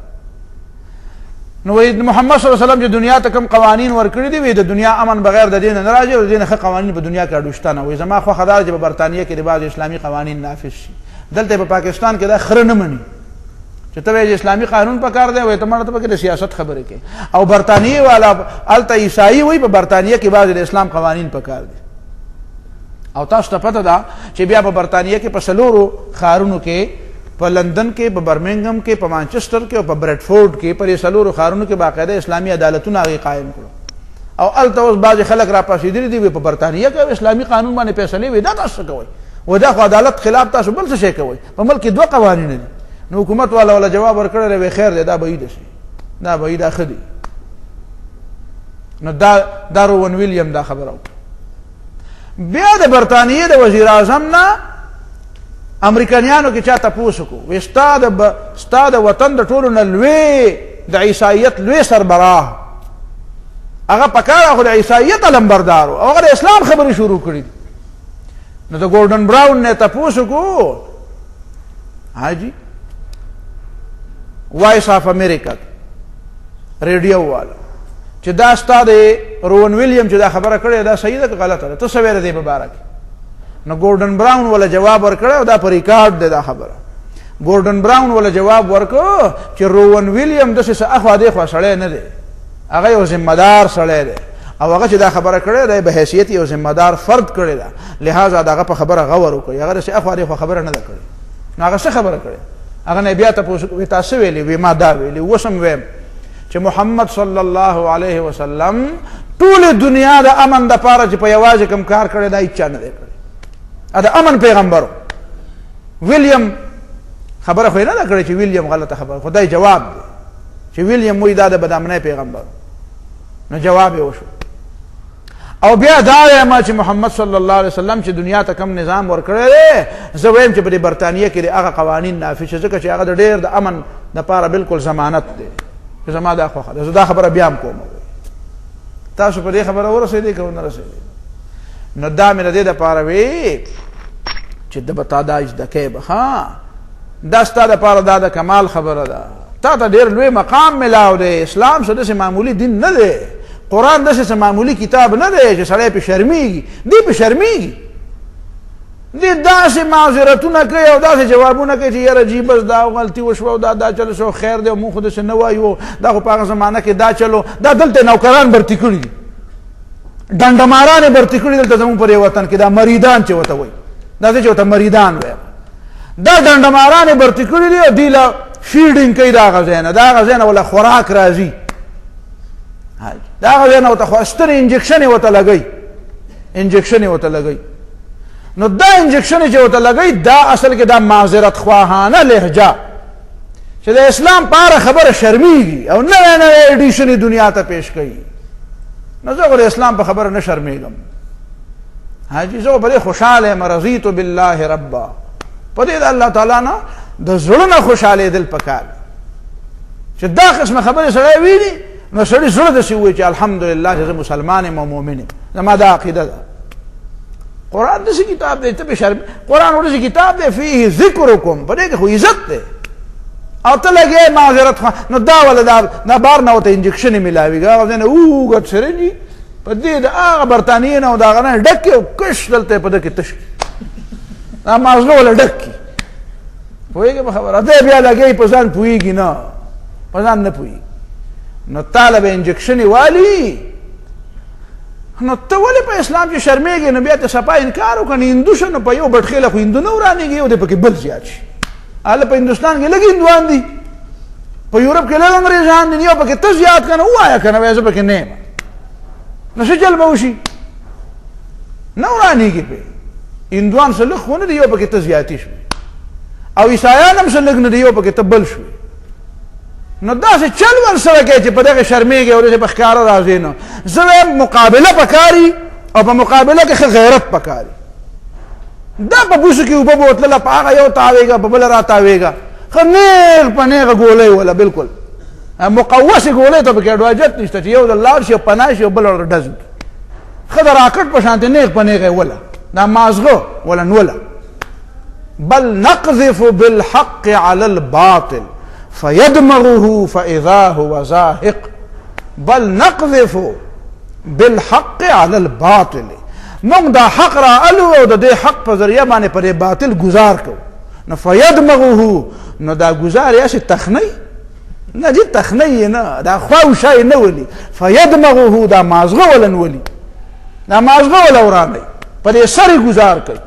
نو محمد صلی الله علیه وسلم چې دنیا ته کوم قوانین ورکړي دي، وی د دنیا امن بغیر د دین نه راځي او د دین ښه قوانین په دنیا کې اډوشته نه وي. زما خوښه دا ده چې په برطانیه کې د بعض اسلامي قوانین نافذ شي. دلته په پاکستان کې دا خره نه مني چې ته وایې اسلامي قانون پکار دی، وایي ته مړه ته پکې د سیاست خبرې کوي. او برطانیې والا هلته عیسائی وایي په برطانیه کې بعضې د اسلام قوانین پکار دي. او تاسو ته پته ده چې بیا په برطانیه کې په 4 ښارونو کې، په لندن کې، په برمنګم کې، په مانچسټر کې او په بریډفورډ کې، په دې 4 ښارونو کې باقاعده اسلامي عدالتونه هغې قایم کړو. او هلته اوس بعضې خلک را پاسېدلي دي، وایي په برطانیه کې اسلامي قانون باندې فیصلې وایي دا تاسو څه کوئ؟ و دا خو عدالت خلاف تاسو بل څه شی کوئ؟ په ملک کې 2 قوانین دي. نو حکومت والا جواب ورکړی دی، وایي خیر دی، دا به یې داسې، دا به یې دا ښه دي. نو دا روون ویلیم دا خبره وکړه. بیا د برطانیې د وزیر اعظم نه امریکایانو کې چا تپوس وکړو، وایي ستا د وطن د ټولو نه لوی د عیسایت لوی سربراه هغه پکاره خو د عیسایت علمبردار او هغه د اسلام خبرې شروع کړي. نو د ګورډن براون نه تاسو کو حاجی وایس اف امریکا ریډیو والا چې دا استاد روون ویلیام چې دا خبره کړې دا صحیح ده که غلطه ده ته څه ویل دی مبارک. نو ګورډن براون ولا جواب ورکړ دا په ریکارډ ده دا خبره. ګورډن براون ولا جواب ورکړ چې روون ویلیام د څه اخوا دی خو سړی نه دی، هغه یو ذمہ دار سړی دی او هغه چې دا خبره کړې ده به حیثیت یو ذمہ دار فرد کړی ده، لہذا داغه په خبره غور وکړي. هغه چې اخوا دی خو خبره نه ده کړې. نو هغه څه خبره کړې؟ هغه نه بیا تاسو ویلي وی ما دا ویلي وسم ویم چې محمد صلی الله علیه وسلم ټول دنیا د امن د پاره چې په یوازې کوم کار کړی دا هیڅ نه دی کړی. دا امن پیغمبرو ویلیام خبره خو نه ده کړې چې ویلیام غلطه خبره، خدای جواب دی چې ویلیام وی دا د بدامنۍ پیغمبر. نو جواب یې وشو. او بیا دا وایم چې محمد صلی الله علیه وسلم چې دنیا ته کم نظام ورکړی دی، زه وایم چې په برطانیه کې هغه قوانین نافذ شي ځکه چې هغه د ډېر د امن دپاره بالکل ضمانت دی. زما دا خوښه ده، زه دا خبره بیا هم کوم. تاسو په دې خبره ورسېدئ که ونه رسېدئ؟ نو دا مې د دې دپاره وی چې ده به تا دا زده کوې به ښه دا ستا دپاره دا د کمال خبره ده. تا ته ډېر لوی مقام ملاو دی. اسلام څه داسې معمولي دین نه دی، قرآن داسې څه معمولي کتاب نه دی چې سړی پې شرمېږي. دی پې شرمېږي، دی داسې معذرتونه کوي او داسې جوابونه کوي چې یاره جی بس دا غلطي وشوه او دا چلو شو خیر دی او مونږ خو داسې نه وایو، دا خو په هغه زمانه کې دا چلو. دا دلته نوکران برتي کړي دي، ډنډماران یې برتي کړي دلته زمونږ په دې وطن کې. دا مریدان چې ورته وایي، دا چې ورته مریدان وایم، دا ډنډماران یې برتي کړي دي او دوی له فیډینګ کوي د هغه ځای نه، د هغه ځای نه ورله خوراک راځي، د هغه ځای نه ورته ستر انجکشن یې ورته لګوي، انجکشن یې ورته لګوي. نو دا انجکشن چې ورته لګوي دا اصل کې دا معذرت خواهانه لهجه چې د اسلام په اړه خبره شرمېږي او نوی نوی ایډیشن یې دنیا ته پیش کوي. نو زه خو د اسلام په خبره نه شرمېږم حاجي، زه په دې خوشحاله یم. رضیت بالله ربا، په دې د الله تعالی نه د زړه نه خوشحالېدل پکار چې دا قسمه خبرې سړی ویني نو سړي زړه داسې ووایي چې الحمدلله چې زه مسلمان یم او مؤمن یم. زما دا عقیده ده. قرآن داسې کتاب دی ته پې شرم، قرآن داسې کتاب دی فیه ذکرکم، په دې کې خو عزت دی او ته لګې معذرت نو دا ولا دا بار نه ورته انجکشن یې میلاوېږي، هغه ځای نه اوږد سرنجي په دې د هغه برطانیې نه او د هغه نه ډک کړي او کش دلته یې په ده کې تش کړي، دا مازغه ولا ډک کړي. پوهېږې په خبره؟ دی بیا لګوي په ځان پوهېږي نه، په ځان نه پوهېږي. نو تاله به انجکشن یې والي. نو ته ولې په اسلام کې شرمېږې؟ نو بیا ته صفا انکار وکړه. نو هندو شه نو په یو بټخېله خو هندو نه ورانېږي، یو دی پکې بل زیات شي. هله په هندوستان کې لږ هندوان دي، په یورپ کې لږ انګریزان دي، یو پکې ته زیات که نه ووایه که نه وایه زه پکې نه یم. نو څه چل به وشي؟ نه ورانېږي پې. هندوان څه لږ خو نه دي، یو پکې ته زیاتي شوې او عیسایان هم څه لږ نه دي، یو پکې ته بل شوې. نو داسې چل ورسره کوي چې په دغه شرمېږي او داسې په ښکاره راځي. نو زه وایم مقابله پکاري او په مقابله کې ښه غیرت پکاري. دا په بوسو کې اوبه به وتلله، په هغه یو تاوېږه په بله را تاوېږه، ښه نیغ په نیغه ګولۍ وله بالکل مقوسې ګولۍ ته پکې اډواجت نشته چې یو د لاړ شي او پناه شي او بل ورته ډز ښه د راکټ په شانتې نیغ په نیغه یې وله، دا مازغه وله نوله. بل نقذف بالحق على الباطل فيدمغه فإذا هو زاهق. بل نقذف بالحق على الباطل، موږ دا حق را الو او د دې حق په ذریعه باندې پرې باطل گزار کو. نو فيدمغه، نو دا گزار یا شي تخنی نه دي، تخنی نه دا خواوشای نه ولي. فيدمغه دا مازغه ولن ولي، دا مازغه ولا ورانه پرې سری گزار کوي.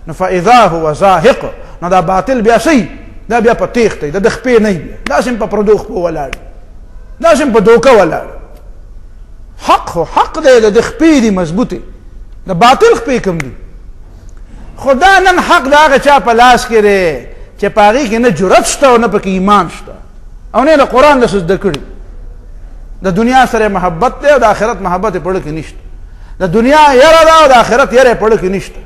نو فإذا هو زاهق، نو دا باطل بیا سي دا بیا په تیښته دی، د خپې نه وي، داسې په پردو خپو ولاړ، داسې په دوکه ولاړ. حق خو حق دی، د خپې دي مضبوطې، د باطل خپې کم دي. خو دا نن حق د هغه چا په لاس کې دی چې په هغې کې نه جرت شته او نه پکې ایمان شته او نه د قرآن داسې زده کړي. د دنیا سره محبت دی او د آخرت محبت یې پړه کې نشته، د دنیا یره ده او د آخرت یره یې پړه کې نشته.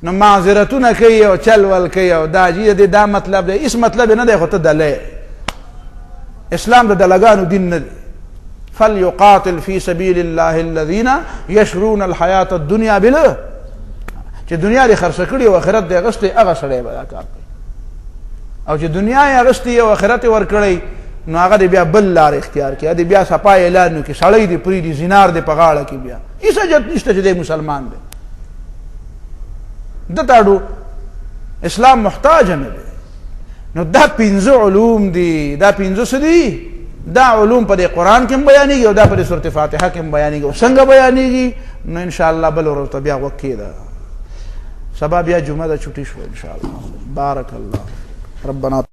نو معذرتونه کوي او چل ول کوي او دا جی دی، دا مطلب دی، هیڅ مطلب نه دی. خو ته دلی، اسلام د دلګانو دین نه دی. فلیقاتل فی سبیل الله الذین یشرون الحیات الدنیا بل چې دنیا دې خرڅ کړي او آخرت دې اغستې هغه سړی به دا کار کوي او چې دنیا یې اغستې او آخرت یې ورکړی نو هغه دې بیا بل لار اختیار کړي دې بیا صفا اعلان وکړي سړی دې پرېږدي زینار دې په غاړه کې بیا هېڅ حاجت نشته چې دی مسلمان دی دته اډو اسلام محتاج نه دی نو دا 5 علوم دي دا 5 څه دي دا علوم په قرآن کې بیانېږي او دا په سورۃ فاتحه کې بیانېږي او څنګه بیانېږي نو ان شاء الله بل ورځ بیا وخت کېده سبا بیا جمعه د چټي شو ان شاء الله بارک الله ربنا